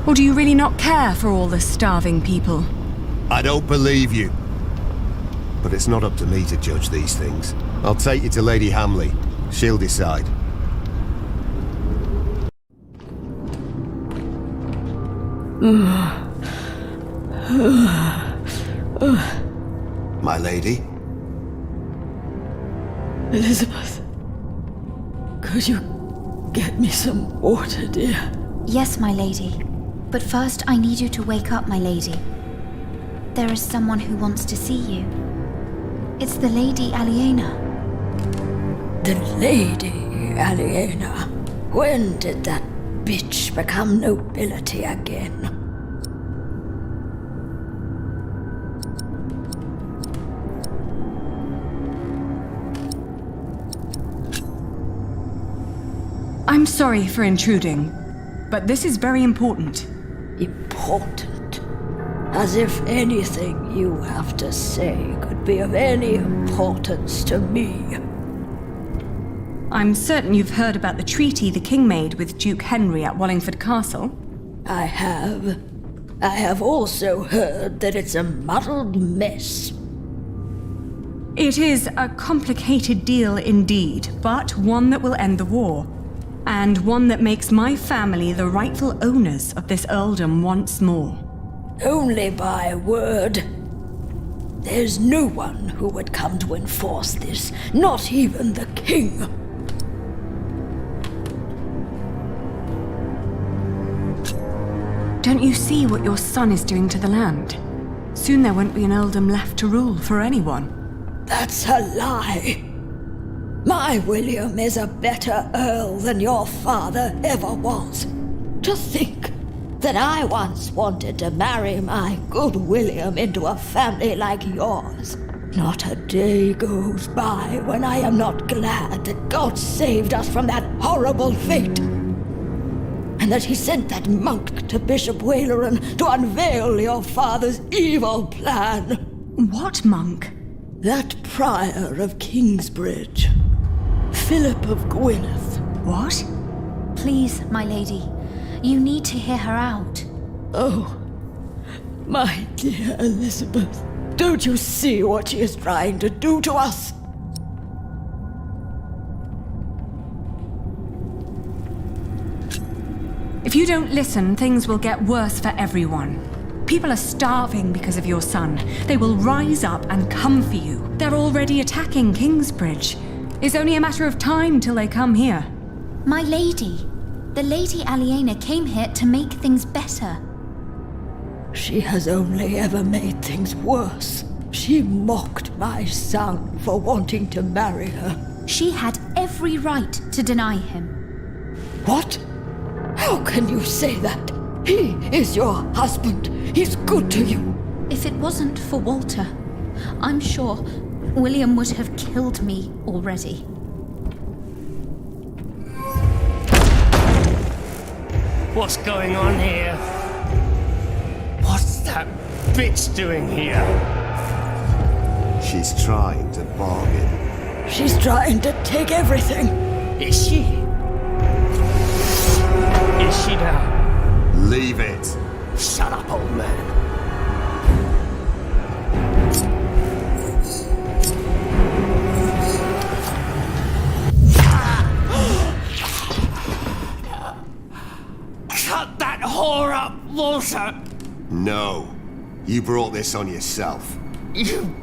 Or do you really not care for all the starving people? I don't believe you. But it's not up to me to judge these things. I'll take you to Lady Hamley. She'll decide. My lady? Elizabeth, could you get me some water, dear? Yes, my lady. But first I need you to wake up, my lady. There is someone who wants to see you. It's the Lady Aliena. The Lady Aliena? When did that bitch become nobility again? I'm sorry for intruding, but this is very important. Important? As if anything you have to say could be of any importance to me. I'm certain you've heard about the treaty the king made with Duke Henry at Wallingford Castle. I have. I have also heard that it's a muddled mess. It is a complicated deal indeed, but one that will end the war. And one that makes my family the rightful owners of this earldom once more. Only by word. There's no one who would come to enforce this, not even the king. Don't you see what your son is doing to the land? Soon there won't be an earldom left to rule for anyone. That's a lie. My William is a better earl than your father ever was. To think that I once wanted to marry my good William into a family like yours. Not a day goes by when I am not glad that God saved us from that horrible fate. And that he sent that monk to Bishop Waleran to unveil your father's evil plan. What monk? That prior of Kingsbridge. Philip of Gwynedd. What? Please, my lady, you need to hear her out. Oh, my dear Elizabeth, don't you see what she is trying to do to us? If you don't listen, things will get worse for everyone. People are starving because of your son. They will rise up and come for you. They're already attacking Kingsbridge. It's only a matter of time till they come here. My lady, the Lady Aliena came here to make things better. She has only ever made things worse. She mocked my son for wanting to marry her. She had every right to deny him. What? How can you say that? He is your husband. He's good to you. If it wasn't for Walter, I'm sure William would have killed me already. What's going on here? What's that bitch doing here? She's trying to bargain. She's trying to take everything. Is she? Is she now? Leave it. Shut up, old man. Cut that whore up, Walter! No. You brought this on yourself. You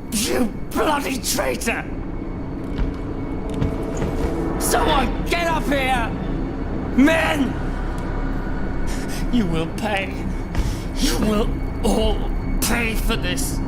bloody traitor! Someone get up here! Men! You will pay. You will all pay for this.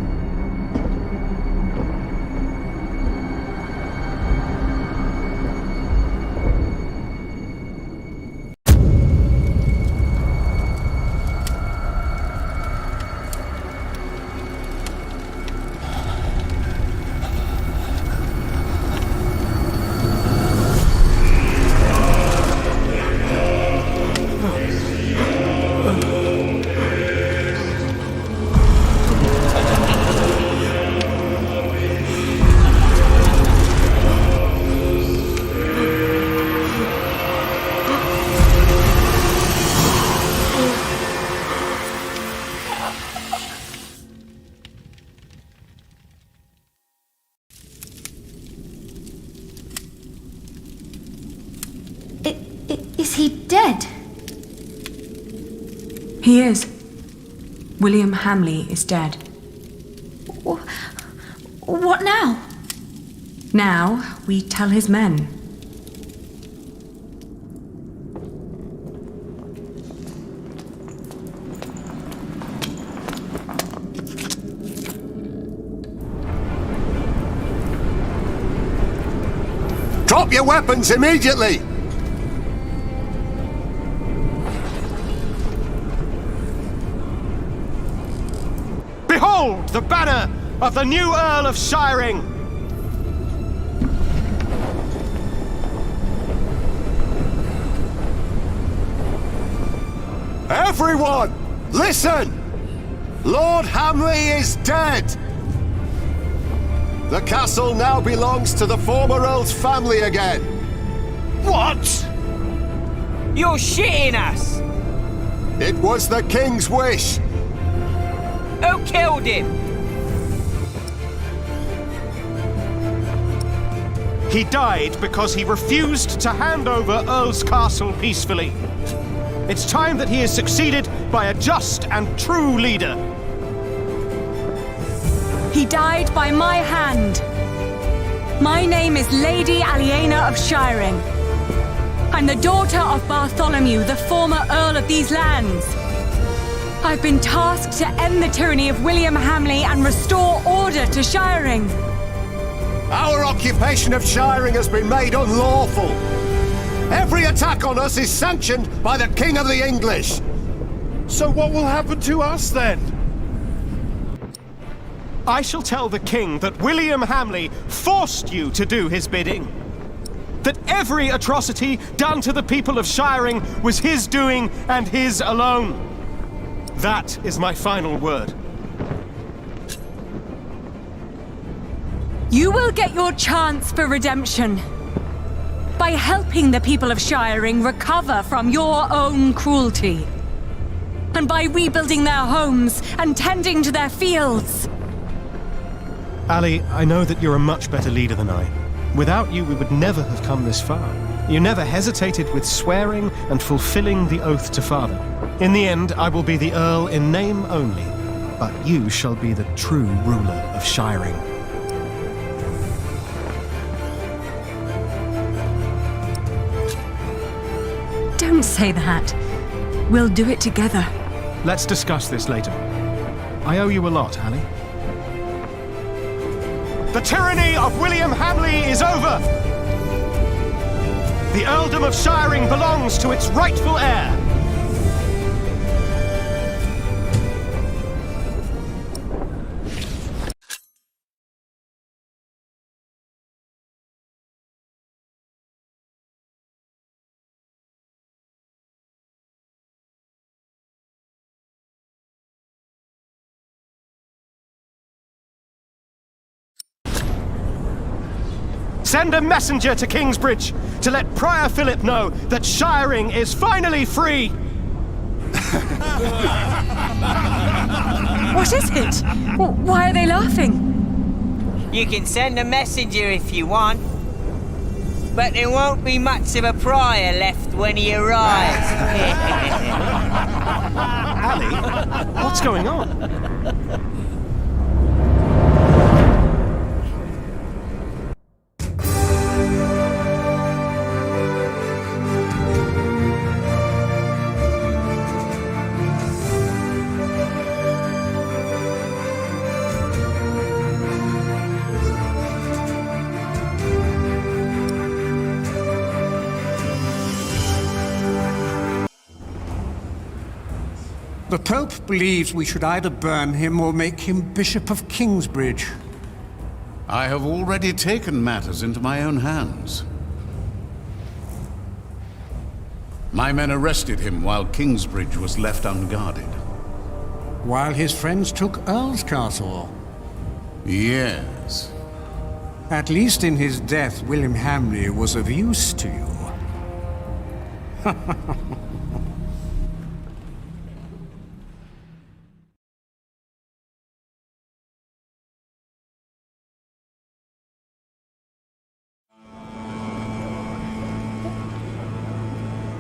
Is he dead? He is. William Hamley is dead. What now? Now we tell his men. Drop your weapons immediately! Behold the banner of the new Earl of Shiring! Everyone, listen! Lord Hamley is dead! The castle now belongs to the former Earl's family again. What? You're shitting us! It was the King's wish. Who killed him? He died because he refused to hand over Earl's Castle peacefully. It's time that he is succeeded by a just and true leader. He died by my hand. My name is Lady Aliena of Shiring. I'm the daughter of Bartholomew, the former Earl of these lands. I've been tasked to end the tyranny of William Hamley and restore order to Shiring. Our occupation of Shiring has been made unlawful. Every attack on us is sanctioned by the King of the English. So what will happen to us then? I shall tell the king that William Hamley forced you to do his bidding. That every atrocity done to the people of Shiring was his doing and his alone. That is my final word. You will get your chance for redemption by helping the people of Shiring recover from your own cruelty, and by rebuilding their homes and tending to their fields. Ali, I know that you're a much better leader than I. Without you, we would never have come this far. You never hesitated with swearing and fulfilling the oath to father. In the end, I will be the Earl in name only, but you shall be the true ruler of Shiring. Don't say that. We'll do it together. Let's discuss this later. I owe you a lot, Ali. The tyranny of William Hamley is over! The earldom of Shiring belongs to its rightful heir! Send a messenger to Kingsbridge to let Prior Philip know that Shiring is finally free! What is it? Why are they laughing? You can send a messenger if you want, but there won't be much of a prior left when he arrives. Ali, what's going on? The Pope believes we should either burn him or make him Bishop of Kingsbridge. I have already taken matters into my own hands. My men arrested him while Kingsbridge was left unguarded. While his friends took Earl's Castle? Yes. At least in his death, William Hamley was of use to you.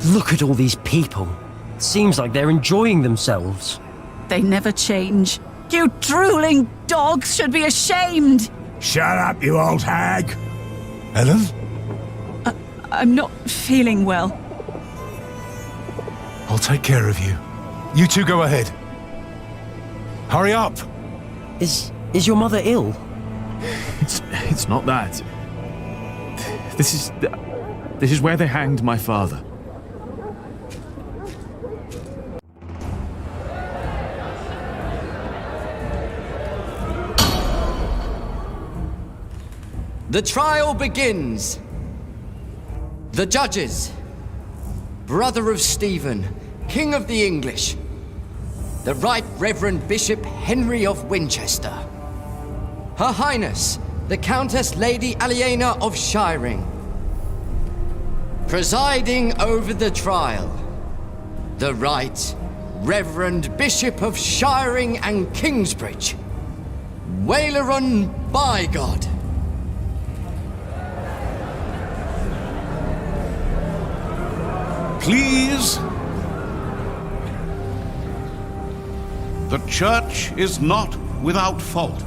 Look at all these people. Seems like they're enjoying themselves. They never change. You drooling dogs should be ashamed! Shut up, you old hag! Helen? I'm not feeling well. I'll take care of you. You two go ahead. Hurry up! Is your mother ill? It's not that. This is where they hanged my father. The trial begins. The judges. Brother of Stephen, King of the English. The Right Reverend Bishop Henry of Winchester. Her Highness, the Countess Lady Aliena of Shiring. Presiding over the trial, the Right Reverend Bishop of Shiring and Kingsbridge, Waileron Bygod. Please? The church is not without fault.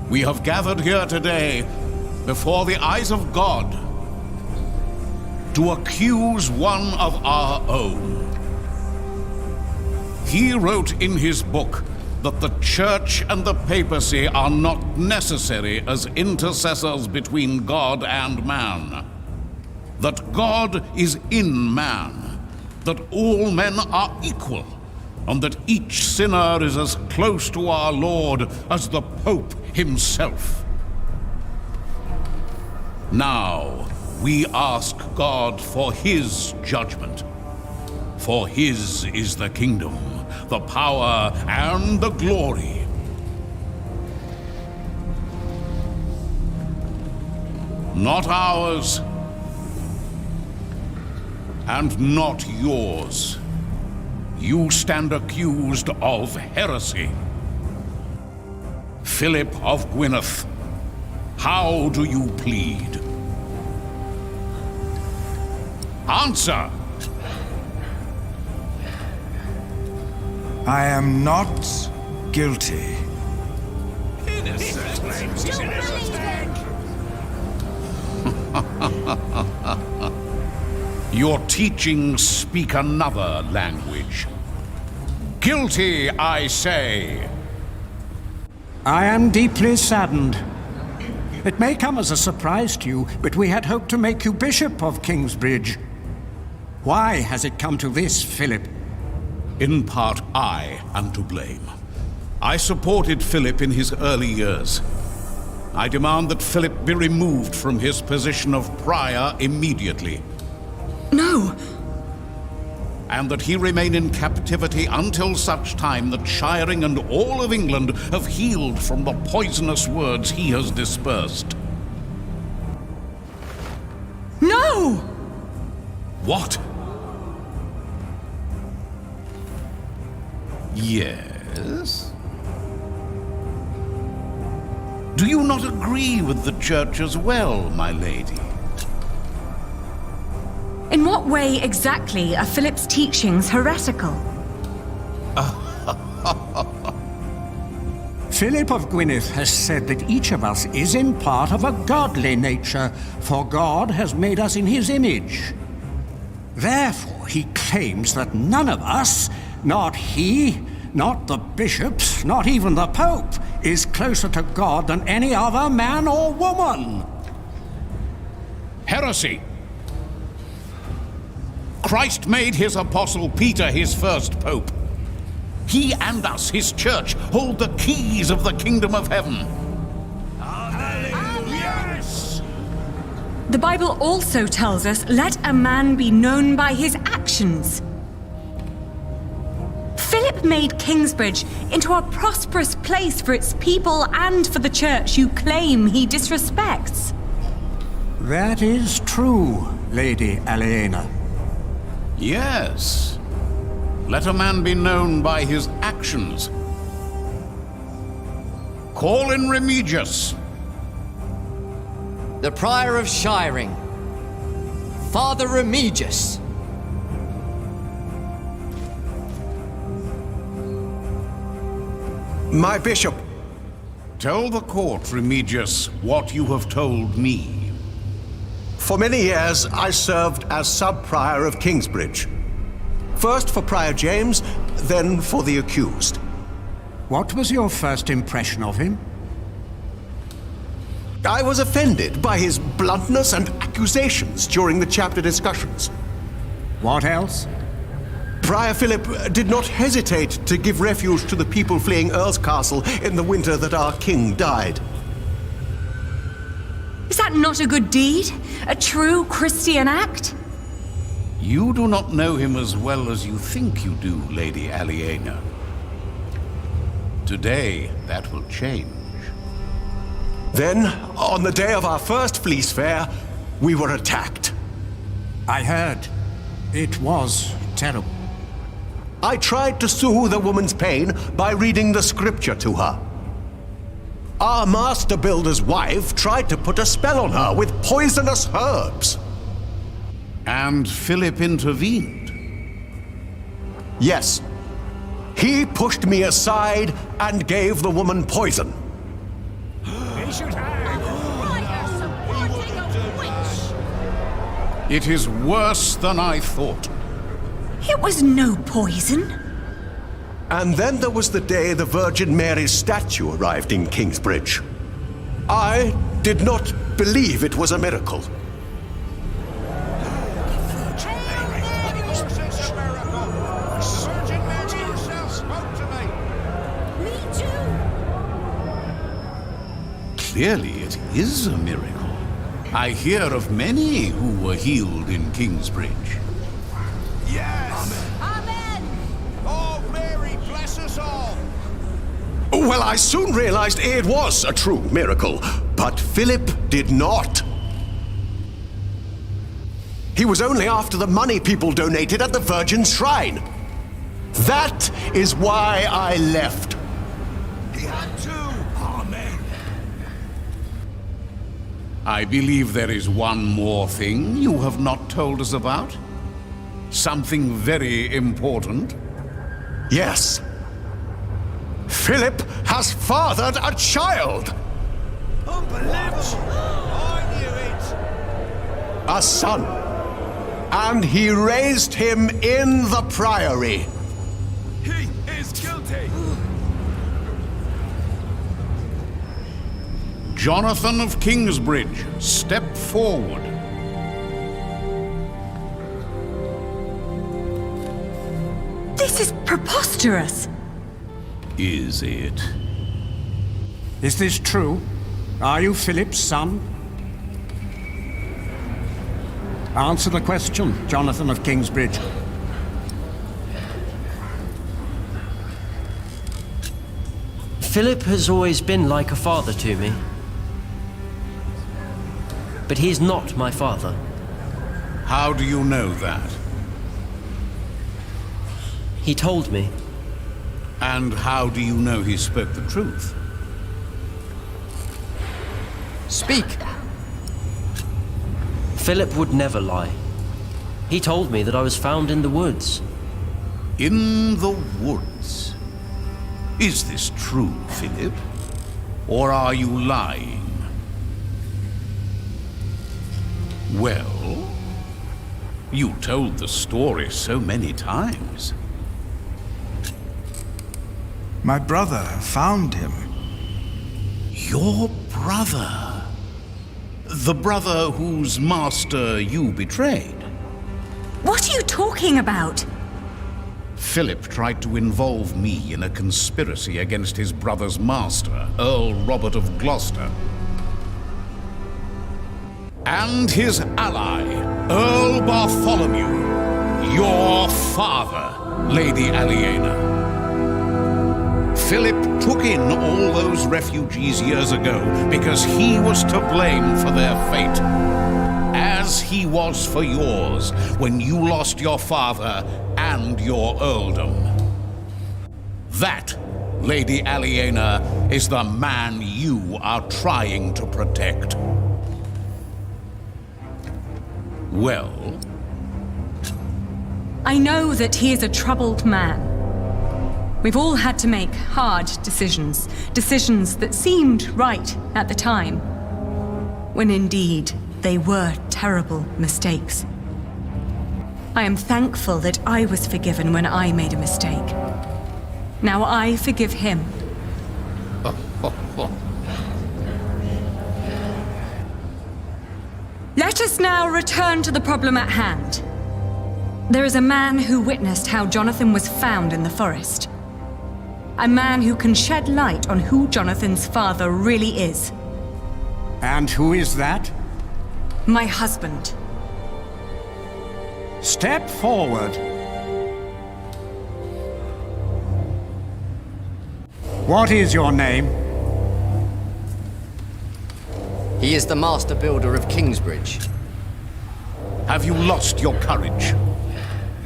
We have gathered here today before the eyes of God to accuse one of our own. He wrote in his book that the church and the papacy are not necessary as intercessors between God and man. That God is in man, that all men are equal, and that each sinner is as close to our Lord as the Pope himself. Now, we ask God for his judgment. For his is the kingdom, the power, and the glory. Not ours, and not yours. You stand accused of heresy. Philip of Gwynedd, how do you plead? Answer! I am not guilty. Your teachings speak another language. Guilty, I say. I am deeply saddened. It may come as a surprise to you, but we had hoped to make you Bishop of Kingsbridge. Why has it come to this, Philip? In part, I am to blame. I supported Philip in his early years. I demand that Philip be removed from his position of prior immediately. No! And that he remain in captivity until such time that Shiring and all of England have healed from the poisonous words he has dispersed. No! What? Yes? Do you not agree with the Church as well, my lady? In what way exactly are Philip's teachings heretical? Philip of Gwynedd has said that each of us is in part of a godly nature, for God has made us in his image. Therefore, he claims that none of us, not he, not the bishops, not even the Pope, is closer to God than any other man or woman. Heresy! Christ made his apostle Peter his first pope. He and us, his church, hold the keys of the kingdom of heaven. Yes! The Bible also tells us, let a man be known by his actions. Philip made Kingsbridge into a prosperous place for its people and for the church you claim he disrespects. That is true, Lady Aliena. Yes. Let a man be known by his actions. Call in Remigius. The Prior of Shiring, Father Remigius. My bishop. Tell the court, Remigius, what you have told me. For many years, I served as sub-prior of Kingsbridge. First for Prior James, then for the accused. What was your first impression of him? I was offended by his bluntness and accusations during the chapter discussions. What else? Prior Philip did not hesitate to give refuge to the people fleeing Earl's Castle in the winter that our king died. Is that not a good deed? A true Christian act? You do not know him as well as you think you do, Lady Aliena. Today, that will change. Then, on the day of our first Fleece Fair, we were attacked. I heard. It was terrible. I tried to soothe the woman's pain by reading the scripture to her. Our master builder's wife tried to put a spell on her with poisonous herbs. And Philip intervened? Yes. He pushed me aside and gave the woman poison. It is worse than I thought. It was no poison. And then there was the day the Virgin Mary's statue arrived in Kingsbridge. I did not believe it was a miracle. Clearly it is a miracle. I hear of many who were healed in Kingsbridge. Yes! Amen! Oh, Mary, bless us all! Well, I soon realized it was a true miracle, but Philip did not. He was only after the money people donated at the Virgin's shrine. That is why I left. He had to! Amen! I believe there is one more thing you have not told us about. Something very important. Yes. Philip has fathered a child! Unbelievable! I knew it! A son. And he raised him in the priory. He is guilty! Jonathan of Kingsbridge, step forward. This is preposterous. Is it? Is this true? Are you Philip's son? Answer the question, Jonathan of Kingsbridge. Philip has always been like a father to me. But he is not my father. How do you know that? He told me. And how do you know he spoke the truth? Speak! Philip would never lie. He told me that I was found in the woods. In the woods? Is this true, Philip? Or are you lying? Well, you told the story so many times. My brother found him. Your brother? The brother whose master you betrayed? What are you talking about? Philip tried to involve me in a conspiracy against his brother's master, Earl Robert of Gloucester. And his ally, Earl Bartholomew, your father, Lady Aliena. Philip took in all those refugees years ago because he was to blame for their fate, as he was for yours when you lost your father and your earldom. That, Lady Aliena, is the man you are trying to protect. Well? I know that he is a troubled man. We've all had to make hard decisions, decisions that seemed right at the time, when indeed they were terrible mistakes. I am thankful that I was forgiven when I made a mistake. Now I forgive him. Let us now return to the problem at hand. There is a man who witnessed how Jonathan was found in the forest. A man who can shed light on who Jonathan's father really is. And who is that? My husband. Step forward. What is your name? He is the master builder of Kingsbridge. Have you lost your courage?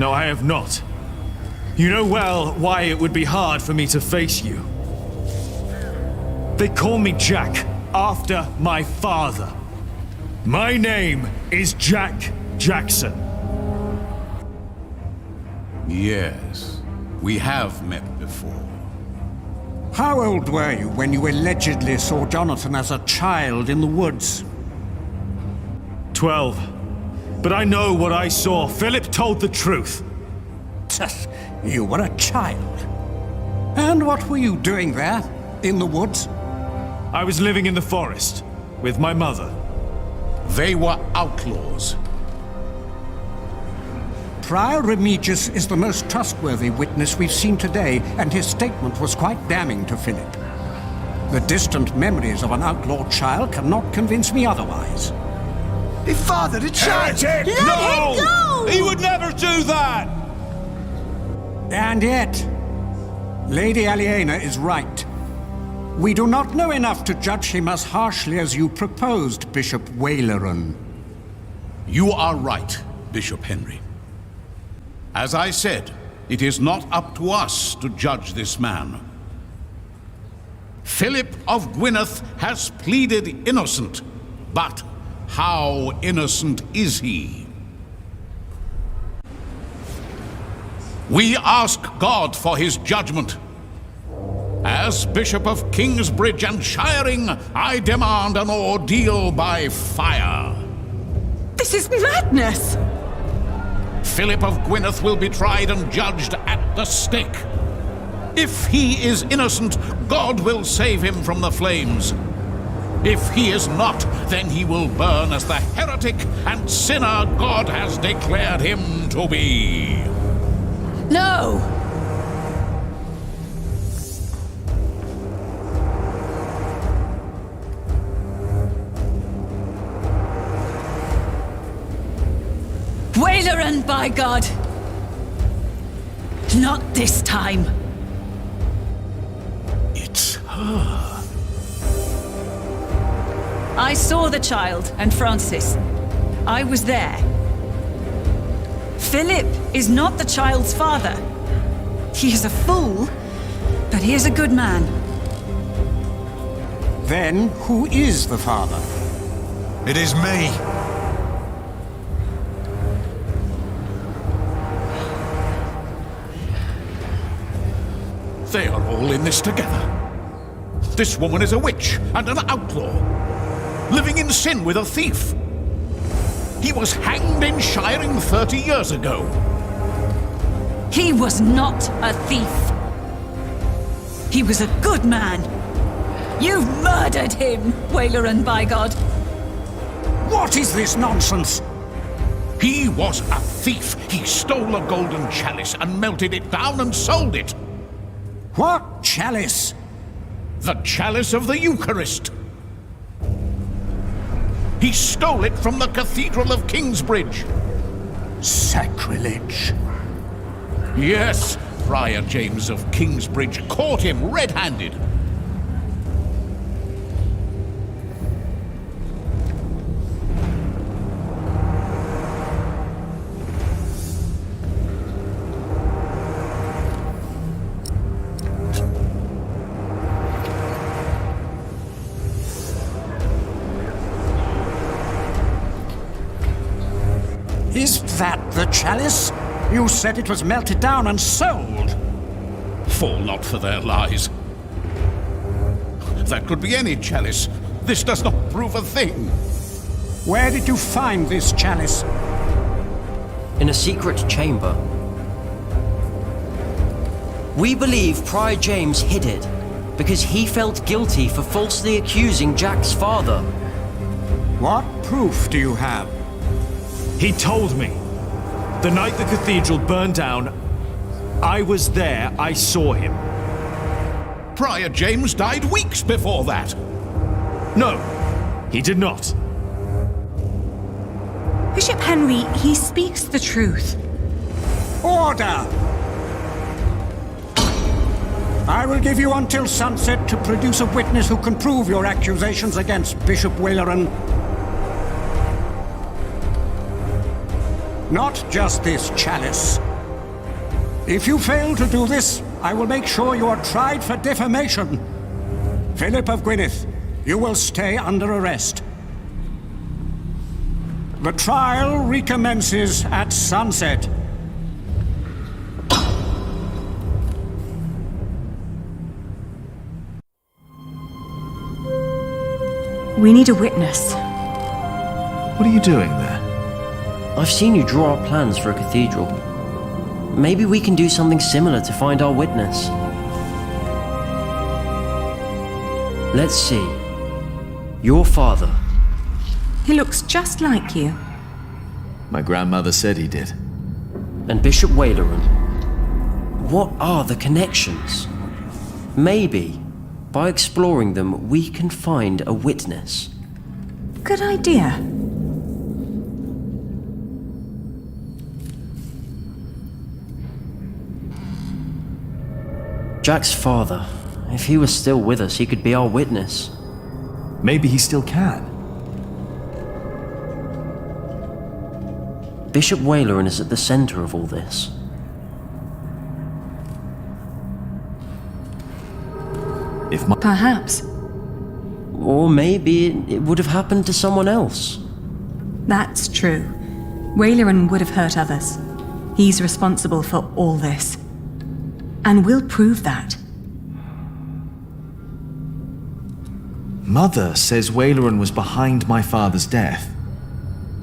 No, I have not. You know well why it would be hard for me to face you. They call me Jack, after my father. My name is Jack Jackson. Yes, we have met before. How old were you when you allegedly saw Jonathan as a child in the woods? 12. But I know what I saw. Philip told the truth. You were a child. And what were you doing there, in the woods? I was living in the forest, with my mother. They were outlaws. Prior Remigius is the most trustworthy witness we've seen today, and his statement was quite damning to Philip. The distant memories of an outlawed child cannot convince me otherwise. He fathered a child! Let him go! He would never do that! And yet, Lady Aliena is right. We do not know enough to judge him as harshly as you proposed, Bishop Waleran. You are right, Bishop Henry. As I said, it is not up to us to judge this man. Philip of Gwynedd has pleaded innocent, but how innocent is he? We ask God for his judgment. As Bishop of Kingsbridge and Shiring, I demand an ordeal by fire. This is madness! Philip of Gwynedd will be tried and judged at the stake. If he is innocent, God will save him from the flames. If he is not, then he will burn as the heretic and sinner God has declared him to be. No! Waleran, by God! Not this time. It's her. I saw the child and Francis. I was there. Philip is not the child's father. He is a fool, but he is a good man. Then, who is the father? It is me. They are all in this together. This woman is a witch and an outlaw, living in sin with a thief. He was hanged in Shiring 30 years ago. He was not a thief. He was a good man. You murdered him, Waleran, by God. What is this nonsense? He was a thief. He stole a golden chalice and melted it down and sold it. What chalice? The chalice of the Eucharist. He stole it from the Cathedral of Kingsbridge. Sacrilege. Yes, Friar James of Kingsbridge caught him red-handed. Is that the chalice? You said it was melted down and sold. Fall not for their lies. That could be any chalice. This does not prove a thing. Where did you find this chalice? In a secret chamber. We believe Prior James hid it because he felt guilty for falsely accusing Jack's father. What proof do you have? He told me. The night the cathedral burned down, I was there, I saw him. Prior James died weeks before that. No, he did not. Bishop Henry, he speaks the truth. Order! I will give you until sunset to produce a witness who can prove your accusations against Bishop Waleran. Not just this chalice. If you fail to do this, I will make sure you are tried for defamation. Philip of Gwynedd, you will stay under arrest. The trial recommences at sunset. We need a witness. What are you doing there? I've seen you draw up plans for a cathedral. Maybe we can do something similar to find our witness. Let's see. Your father. He looks just like you. My grandmother said he did. And Bishop Waleran. What are the connections? Maybe, by exploring them, we can find a witness. Good idea. Jack's father. If he was still with us, he could be our witness. Maybe he still can. Bishop Waleran is at the center of all this. Perhaps. Or maybe it would have happened to someone else. That's true. Waleran would have hurt others. He's responsible for all this. And we'll prove that. Mother says Waleran was behind my father's death.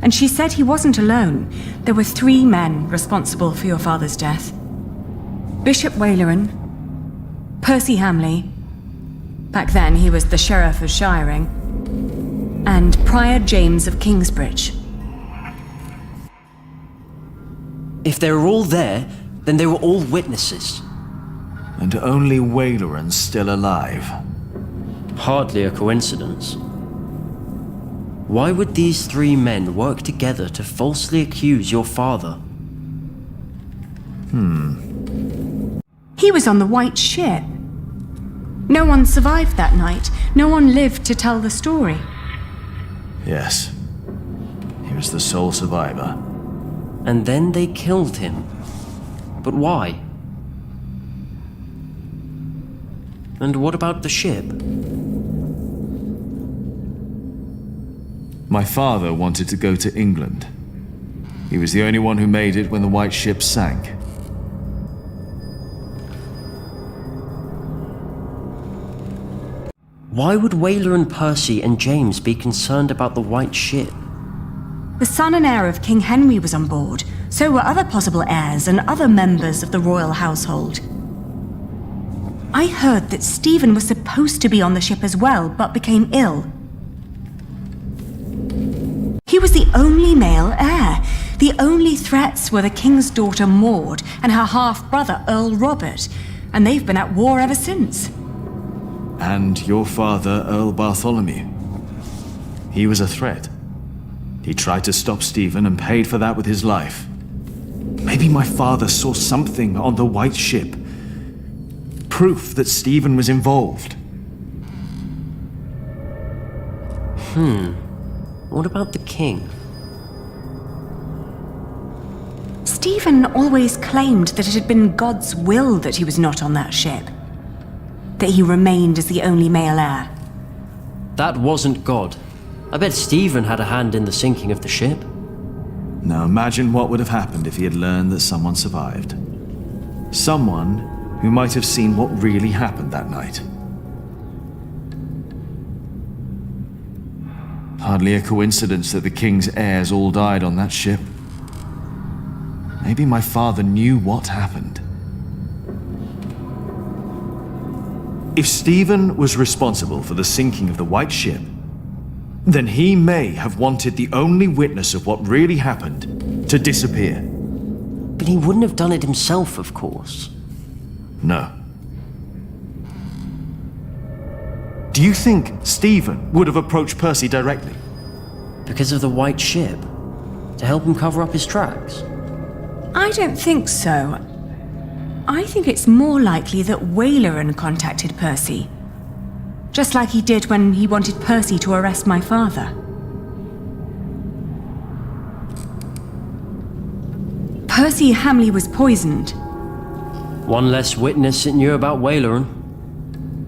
And she said he wasn't alone. There were 3 men responsible for your father's death. Bishop Waleran, Percy Hamley, back then he was the Sheriff of Shiring, and Prior James of Kingsbridge. If they were all there, then they were all witnesses. And only Waleran's still alive. Hardly a coincidence. Why would these 3 men work together to falsely accuse your father? He was on the White Ship. No one survived that night. No one lived to tell the story. Yes. He was the sole survivor. And then they killed him. But why? And what about the ship? My father wanted to go to England. He was the only one who made it when the White Ship sank. Why would Waleran, Percy, and James be concerned about the White Ship? The son and heir of King Henry was on board. So were other possible heirs and other members of the royal household. I heard that Stephen was supposed to be on the ship as well, but became ill. He was the only male heir. The only threats were the king's daughter Maud and her half-brother Earl Robert, and they've been at war ever since. And your father, Earl Bartholomew. He was a threat. He tried to stop Stephen and paid for that with his life. Maybe my father saw something on the White Ship. Proof that Stephen was involved. What about the king? Stephen always claimed that it had been God's will that he was not on that ship. That he remained as the only male heir. That wasn't God. I bet Stephen had a hand in the sinking of the ship. Now imagine what would have happened if he had learned that someone survived. Someone who might have seen what really happened that night. Hardly a coincidence that the king's heirs all died on that ship. Maybe my father knew what happened. If Stephen was responsible for the sinking of the White Ship, then he may have wanted the only witness of what really happened to disappear. But he wouldn't have done it himself, of course. No. Do you think Stephen would have approached Percy directly? Because of the White Ship? To help him cover up his tracks? I don't think so. I think it's more likely that Waleran contacted Percy. Just like he did when he wanted Percy to arrest my father. Percy Hamley was poisoned. One less witness that knew about Waleran.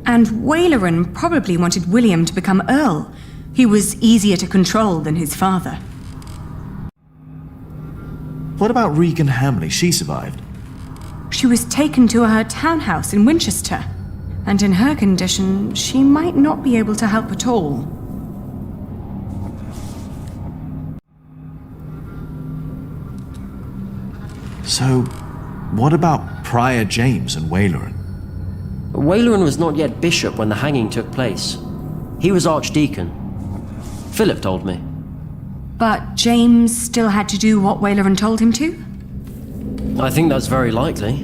And Waleran probably wanted William to become Earl. He was easier to control than his father. What about Regan Hamley? She survived. She was taken to her townhouse in Winchester. And in her condition, she might not be able to help at all. So, what about Prior James and Waleran? Waleran was not yet bishop when the hanging took place. He was archdeacon. Philip told me. But James still had to do what Waleran told him to? I think that's very likely.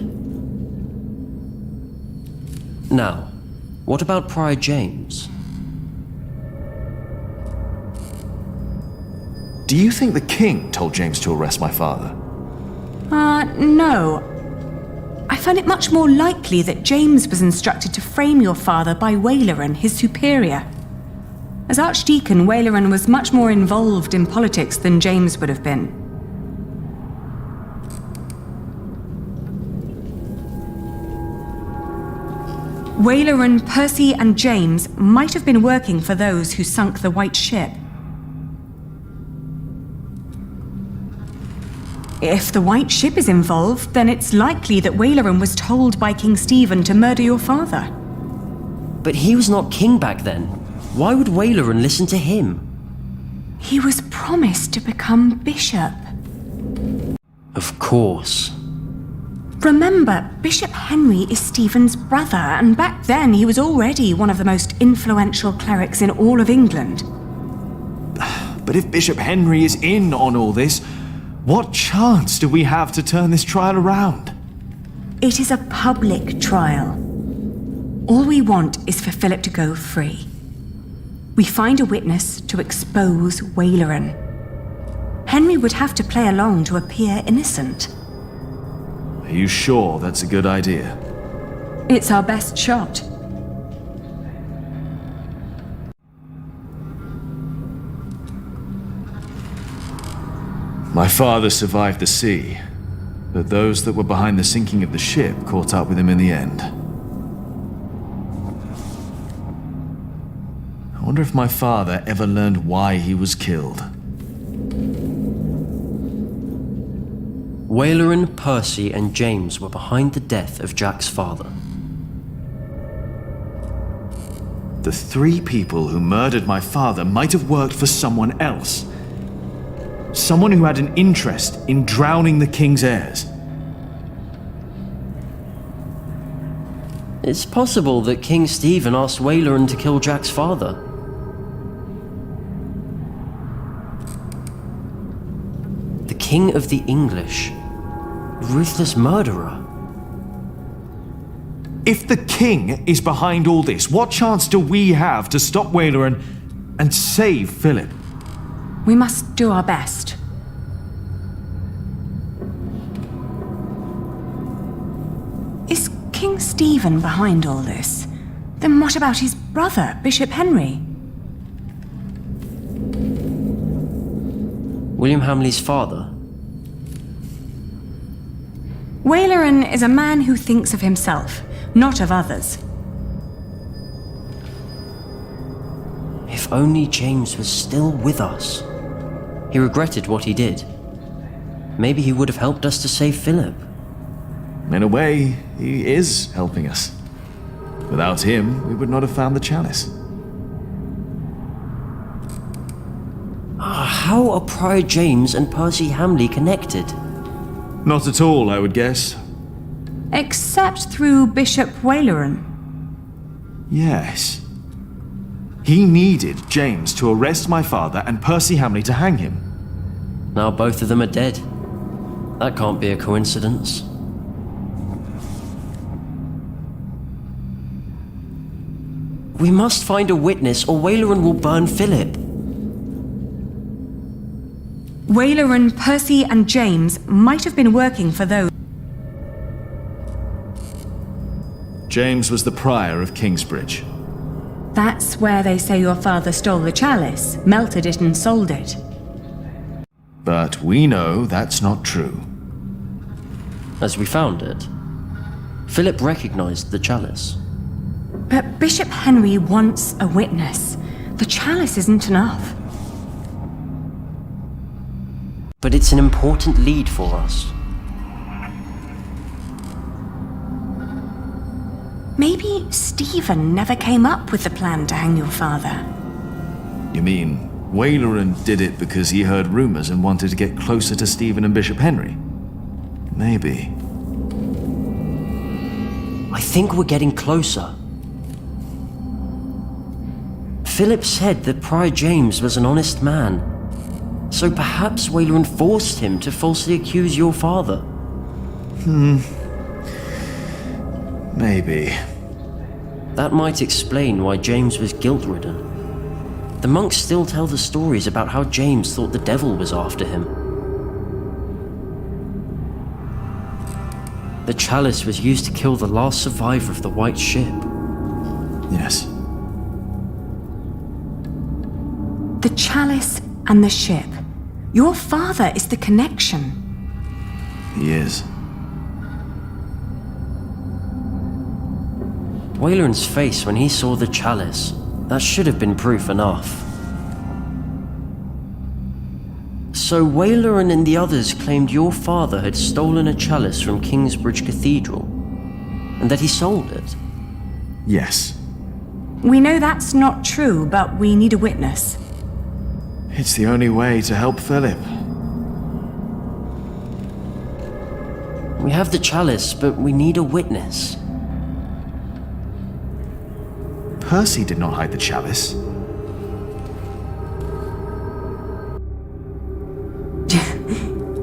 Now, what about Prior James? Do you think the king told James to arrest my father? No. I find it much more likely that James was instructed to frame your father by Waleran, his superior. As Archdeacon, Waleran was much more involved in politics than James would have been. Waleran, Percy, and James might have been working for those who sunk the White Ship. If the White Ship is involved, then it's likely that Waleran was told by King Stephen to murder your father. But he was not king back then. Why would Waleran listen to him? He was promised to become bishop. Of course. Remember, Bishop Henry is Stephen's brother, and back then he was already one of the most influential clerics in all of England. But if Bishop Henry is in on all this, what chance do we have to turn this trial around? It is a public trial. All we want is for Philip to go free. We find a witness to expose Waleran. Henry would have to play along to appear innocent. Are you sure that's a good idea? It's our best shot. My father survived the sea, but those that were behind the sinking of the ship caught up with him in the end. I wonder if my father ever learned why he was killed. Waleran, Percy, and James were behind the death of Jack's father. The three people who murdered my father might have worked for someone else. Someone who had an interest in drowning the king's heirs. It's possible that King Stephen asked Waleran to kill Jack's father. The King of the English. Ruthless murderer. If the king is behind all this, what chance do we have to stop Waleran and save Philip? We must do our best. Is King Stephen behind all this? Then what about his brother, Bishop Henry? William Hamley's father. Waleran is a man who thinks of himself, not of others. If only James was still with us. He regretted what he did. Maybe he would have helped us to save Philip. In a way, he is helping us. Without him, we would not have found the chalice. How are Prior James and Percy Hamley connected? Not at all, I would guess. Except through Bishop Waleran. Yes. He needed James to arrest my father and Percy Hamley to hang him. Now both of them are dead. That can't be a coincidence. We must find a witness or Waleran will burn Philip. Waleran, Percy, and James might have been working for those. James was the prior of Kingsbridge. That's where they say your father stole the chalice, melted it, and sold it. But we know that's not true. As we found it, Philip recognized the chalice. But Bishop Henry wants a witness. The chalice isn't enough. But it's an important lead for us. Maybe Stephen never came up with the plan to hang your father. You mean Waleran did it because he heard rumors and wanted to get closer to Stephen and Bishop Henry? Maybe. I think we're getting closer. Philip said that Prior James was an honest man. So perhaps Wayleran forced him to falsely accuse your father. Maybe. That might explain why James was guilt-ridden. The monks still tell the stories about how James thought the devil was after him. The chalice was used to kill the last survivor of the White Ship. Yes. The chalice and the ship. Your father is the connection. He is. Wayleran's face when he saw the chalice, that should have been proof enough. So Wayleran and the others claimed your father had stolen a chalice from Kingsbridge Cathedral, and that he sold it. Yes. We know that's not true, but we need a witness. It's the only way to help Philip. We have the chalice, but we need a witness. Percy did not hide the chalice.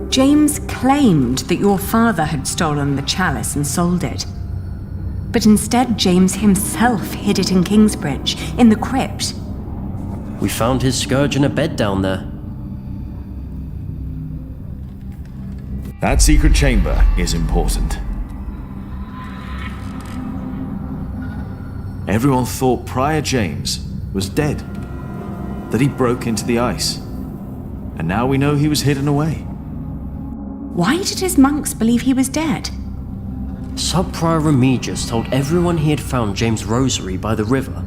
James claimed that your father had stolen the chalice and sold it. But instead, James himself hid it in Kingsbridge, in the crypt. We found his scourge in a bed down there. That secret chamber is important. Everyone thought Prior James was dead, that he broke into the ice. And now we know he was hidden away. Why did his monks believe he was dead? Sub-Prior Remigius told everyone he had found James' rosary by the river.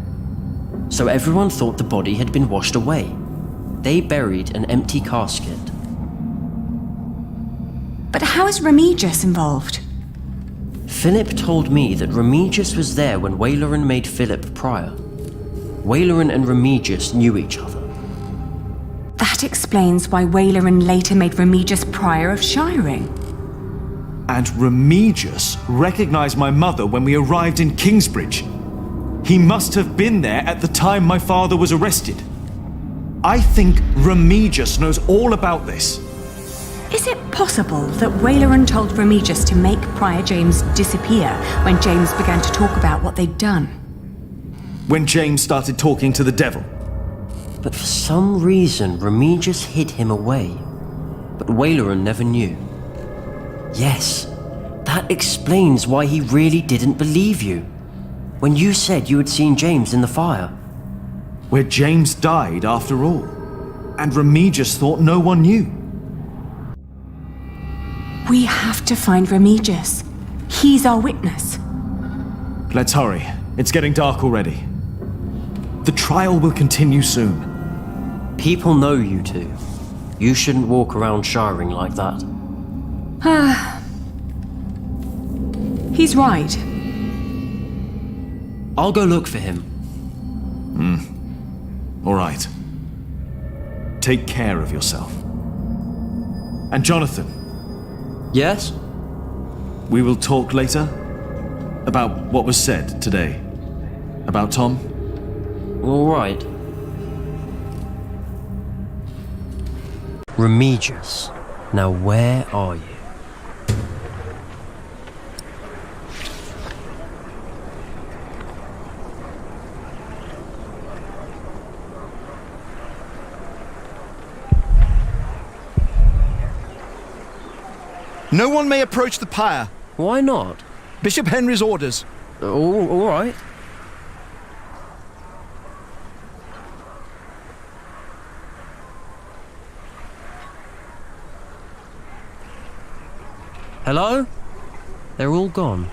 So everyone thought the body had been washed away. They buried an empty casket. But how is Remigius involved? Philip told me that Remigius was there when Wayleran made Philip prior. Wayleran and Remigius knew each other. That explains why Wayleran later made Remigius prior of Shiring. And Remigius recognized my mother when we arrived in Kingsbridge. He must have been there at the time my father was arrested. I think Remigius knows all about this. Is it possible that Wayleran told Remigius to make Prior James disappear when James began to talk about what they'd done? When James started talking to the devil. But for some reason, Remigius hid him away. But Wayleran never knew. Yes, that explains why he really didn't believe you. When you said you had seen James in the fire. Where James died after all. And Remigius thought no one knew. We have to find Remigius. He's our witness. Let's hurry. It's getting dark already. The trial will continue soon. People know you two. You shouldn't walk around shiring like that. He's right. I'll go look for him. All right. Take care of yourself. And Jonathan. Yes? We will talk later about what was said today. About Tom. All right. Remigius, now where are you? No one may approach the pyre. Why not? Bishop Henry's orders. Oh, all right. Hello? They're all gone.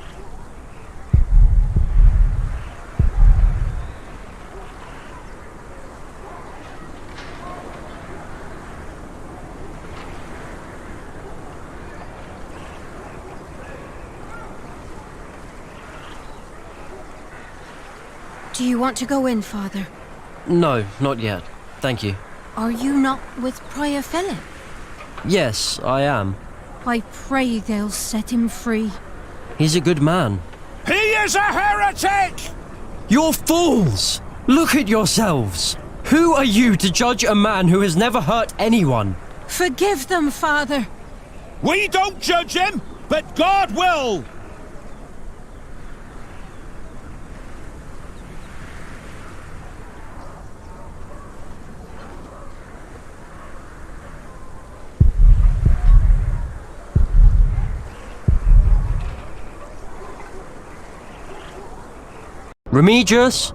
Do you want to go in, Father? No, not yet. Thank you. Are you not with Prior Philip? Yes, I am. I pray they'll set him free. He's a good man. He is a heretic! You're fools! Look at yourselves! Who are you to judge a man who has never hurt anyone? Forgive them, Father. We don't judge him, but God will! Remigius?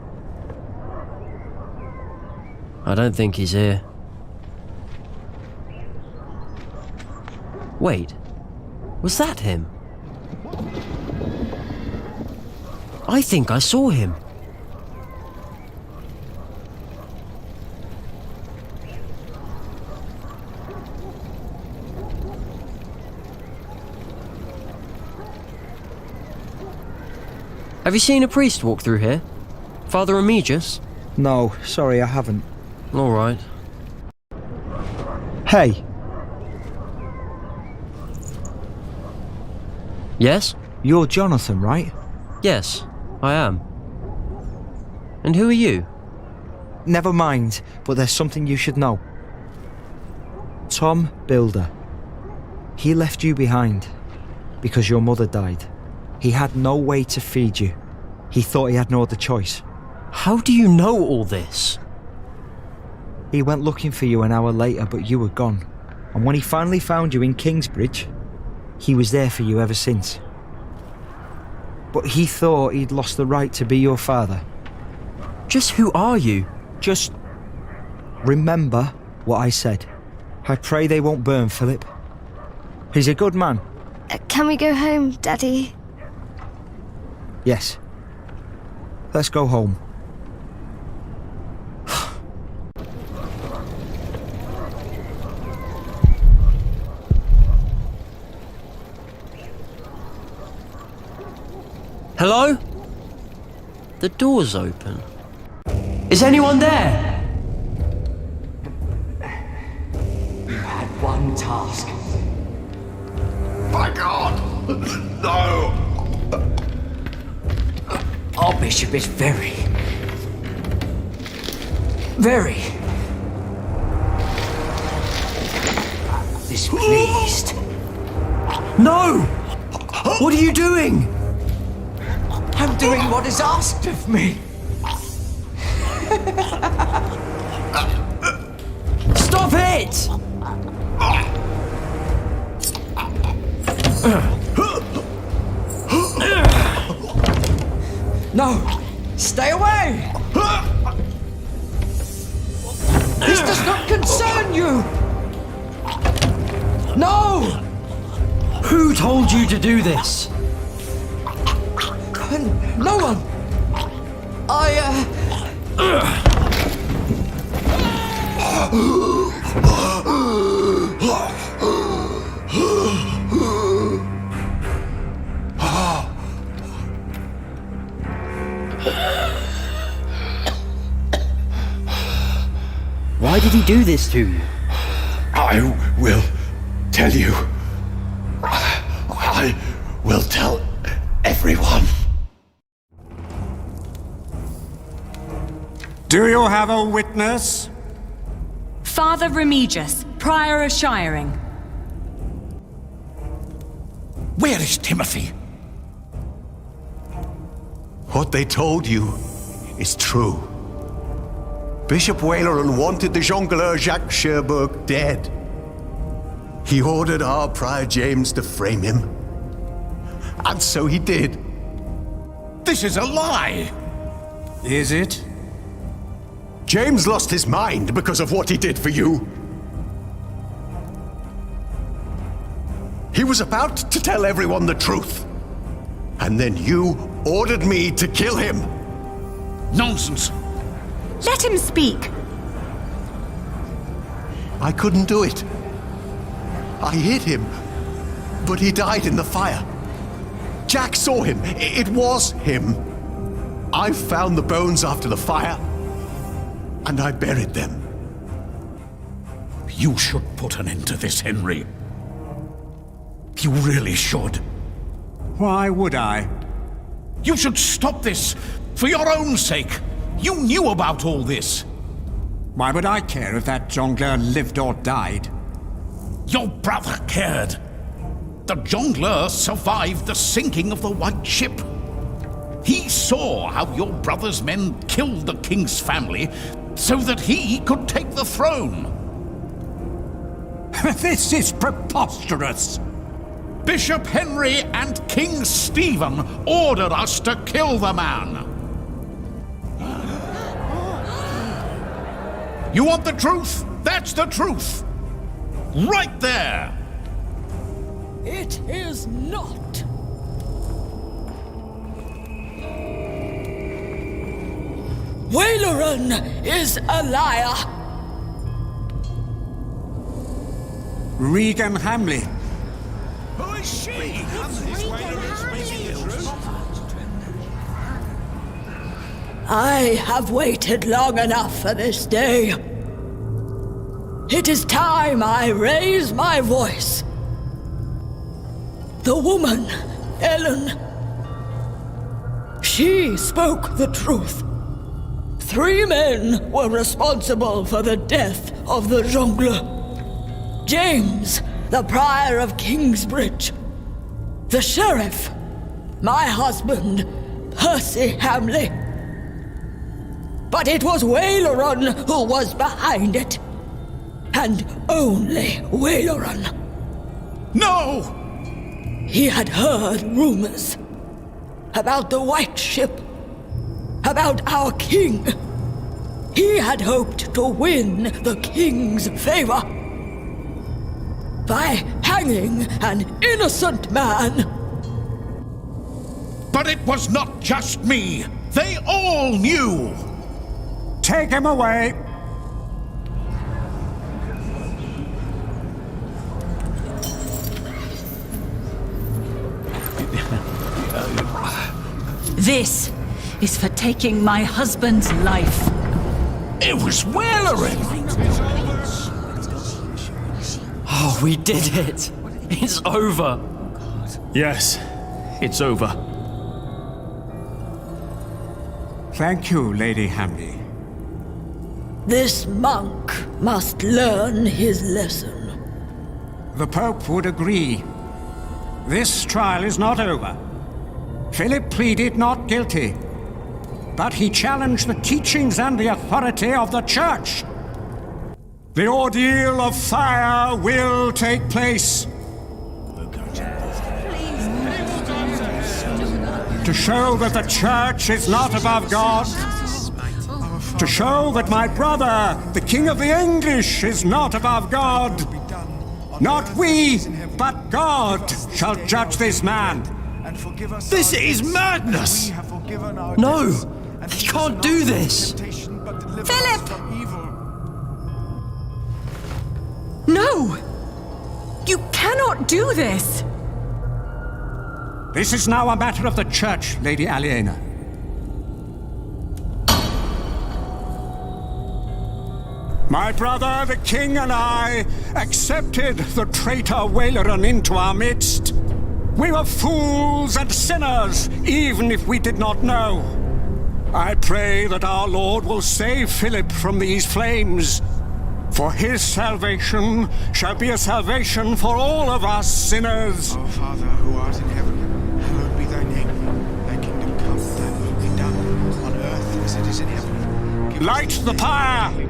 I don't think he's here. Wait, was that him? I think I saw him. Have you seen a priest walk through here? Father Remigius? No, sorry, I haven't. All right. Hey. Yes? You're Jonathan, right? Yes, I am. And who are you? Never mind, but there's something you should know. Tom Builder. He left you behind because your mother died. He had no way to feed you. He thought he had no other choice. How do you know all this? He went looking for you an hour later, but you were gone. And when he finally found you in Kingsbridge, he was there for you ever since. But he thought he'd lost the right to be your father. Just who are you? Just remember what I said. I pray they won't burn Philip. He's a good man. Can we go home, Daddy? Yes. Let's go home. Hello? The door's open. Is anyone there? You had one task. My God! No! Our bishop is very displeased. No! What are you doing? I'm doing what is asked of me. Stop it! No! Stay away! This does not concern you! No! Who told you to do this? No one! Why did he do this to you? I will tell you. I will tell everyone. Do you have a witness? Father Remigius, Prior of Shiring. Where is Timothy? What they told you is true. Bishop Waleran wanted the jongleur Jacques Cherbourg dead. He ordered our Prior James to frame him. And so he did. This is a lie! Is it? James lost his mind because of what he did for you. He was about to tell everyone the truth. And then you ordered me to kill him. Nonsense! Let him speak. I couldn't do it. I hit him, but he died in the fire. Jack saw him. It was him. I found the bones after the fire, and I buried them. You should put an end to this, Henry. You really should. Why would I? You should stop this, for your own sake. You knew about all this. Why would I care if that jongleur lived or died? Your brother cared. The jongleur survived the sinking of the White Ship. He saw how your brother's men killed the king's family so that he could take the throne. This is preposterous! Bishop Henry and King Stephen ordered us to kill the man. You want the truth? That's the truth. Right there. It is not. Waileran is a liar. Regan Hamley. Who is she? I have waited long enough for this day. It is time I raise my voice. The woman, Ellen, she spoke the truth. 3 men were responsible for the death of the jongleur. James, the prior of Kingsbridge. The sheriff, my husband, Percy Hamley. But it was Waileran who was behind it. And only Waileran. No! He had heard rumors about the White Ship, about our king. He had hoped to win the king's favor by hanging an innocent man. But it was not just me. They all knew. Take him away. This is for taking my husband's life. It was Waileran! Oh, we did it! It's over! Yes, it's over. Thank you, Lady Hamley. This monk must learn his lesson. The Pope would agree. This trial is not over. Philip pleaded not guilty, but he challenged the teachings and the authority of the Church. The ordeal of fire will take place. To show that the Church is not above God. To show that my brother, the King of the English, is not above God. Not we, but God shall judge this man. This is madness! No! He can't do this! Philip! No! You cannot do this! This is now a matter of the Church, Lady Aliena. My brother, the King, and I accepted the traitor Waileran into our midst. We were fools and sinners, even if we did not know. I pray that our Lord will save Philip from these flames, for his salvation shall be a salvation for all of us sinners. Our Father, who art in heaven, hallowed be thy name. Thy kingdom come, thy will be done, on earth as it is in heaven. Light the pyre!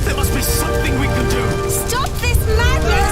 There must be something we can do! Stop this madness!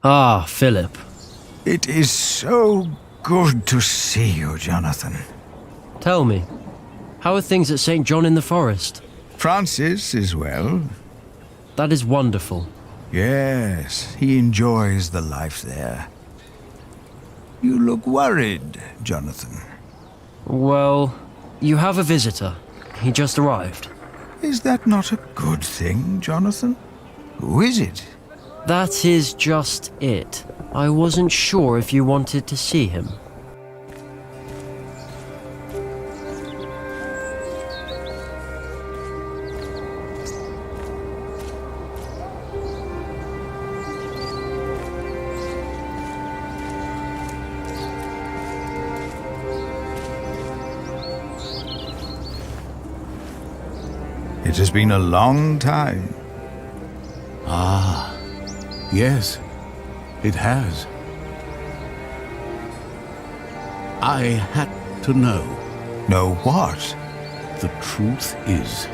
Ah, Philip. It is so good to see you, Jonathan. Tell me, how are things at St. John in the Forest? Francis is well. That is wonderful. Yes, he enjoys the life there. You look worried, Jonathan. Well, you have a visitor. He just arrived. Is that not a good thing, Jonathan? Who is it? That is just it. I wasn't sure if you wanted to see him. It has been a long time. Ah, yes, it has. I had to know. Know what? The truth is,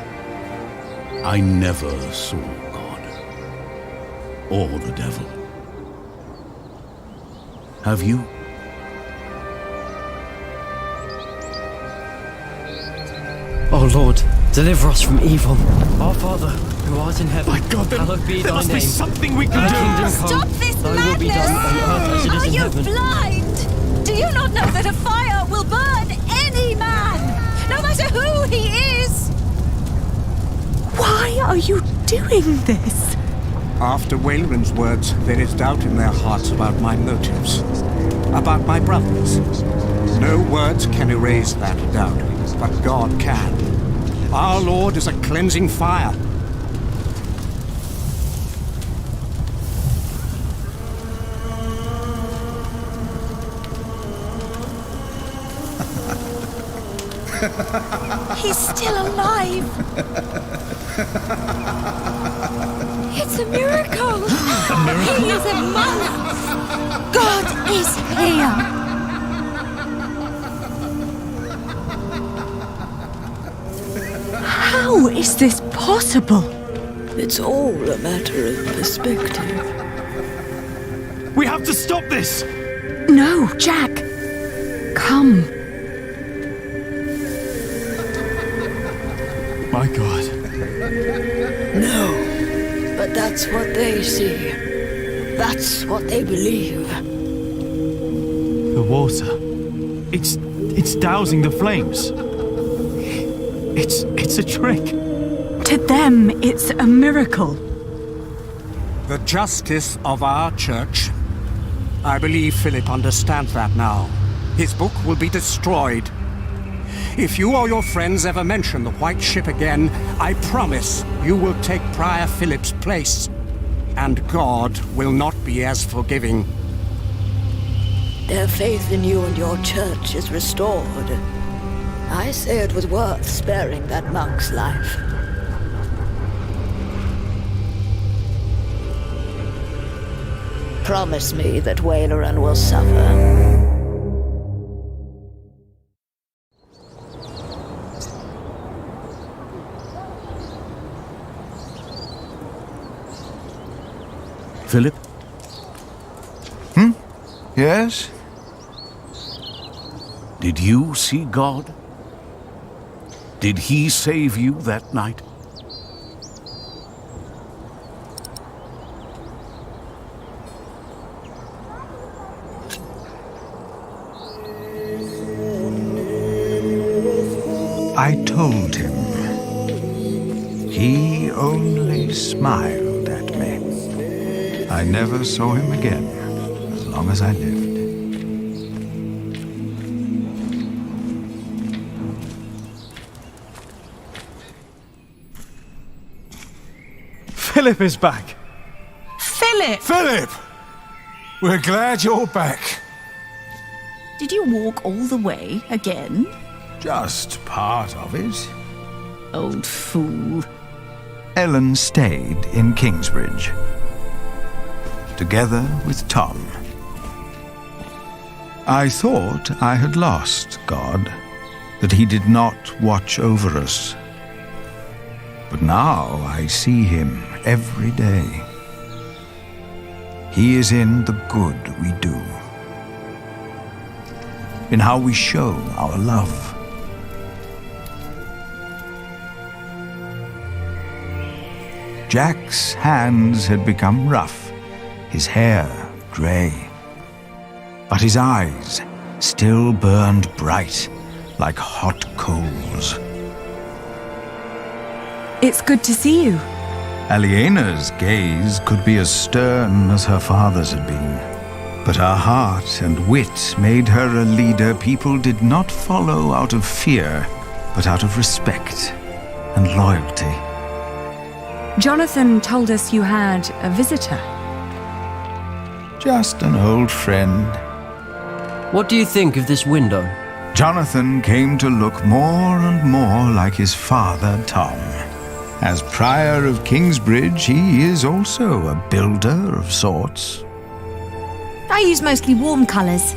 I never saw God. Or the devil. Have you? Oh Lord, deliver us from evil. Our Father, who art in heaven, hallowed be thy name. There must be something we can Thy do. kingdom come, Stop this thy will be done on earth as it is Are in you heaven. blind? Do you not know that a fire will burn any man, no matter who he is? Why are you doing this? After Wayland's words, there is doubt in their hearts about my motives, about my brothers. No words can erase that doubt, but God can. Our Lord is a cleansing fire. He's still alive. It's a miracle. He is among us. God is here. How is this possible? It's all a matter of perspective. We have to stop this! No, Jack. Come. My God. No, but that's what they see. That's what they believe. The water. It's dousing the flames. It's a trick. To them, it's a miracle. The justice of our church. I believe Philip understands that now. His book will be destroyed. If you or your friends ever mention the White Ship again, I promise you will take Prior Philip's place. And God will not be as forgiving. Their faith in you and your church is restored. I say it was worth sparing that monk's life. Promise me that Wayland will suffer. Philip? Yes? Did you see God? Did he save you that night? I told him. He only smiled at me. I never saw him again, as long as I lived. Philip is back. Philip! Philip! We're glad you're back. Did you walk all the way again? Just part of it. Old fool. Ellen stayed in Kingsbridge, together with Tom. I thought I had lost God, that he did not watch over us. But now I see him every day. He is in the good we do, in how we show our love. Jack's hands had become rough, his hair grey, but his eyes still burned bright like hot coals. It's good to see you. Aliena's gaze could be as stern as her father's had been, but her heart and wit made her a leader people did not follow out of fear, but out of respect and loyalty. Jonathan told us you had a visitor. Just an old friend. What do you think of this window? Jonathan came to look more and more like his father, Tom. As Prior of Kingsbridge, he is also a builder of sorts. I use mostly warm colours.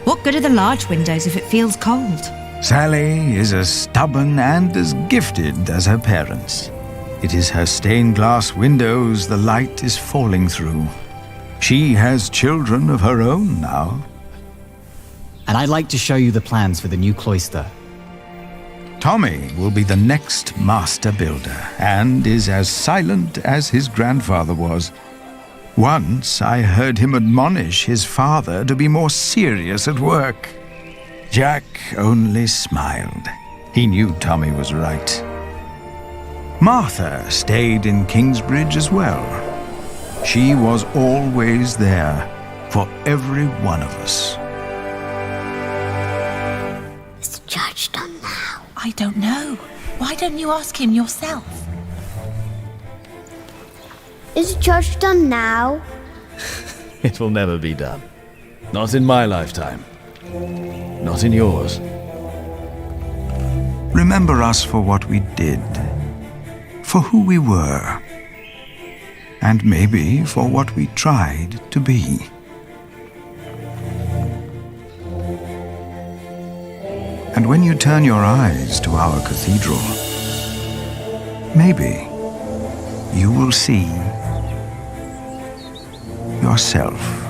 What good are the large windows if it feels cold? Sally is as stubborn and as gifted as her parents. It is her stained glass windows the light is falling through. She has children of her own now. And I'd like to show you the plans for the new cloister. Tommy will be the next master builder and is as silent as his grandfather was. Once I heard him admonish his father to be more serious at work. Jack only smiled. He knew Tommy was right. Martha stayed in Kingsbridge as well. She was always there for every one of us. Is the judge done now? I don't know. Why don't you ask him yourself? Is the judge done now? It will never be done. Not in my lifetime. Not in yours. Remember us for what we did, for who we were, and maybe for what we tried to be. And when you turn your eyes to our cathedral, maybe you will see yourself.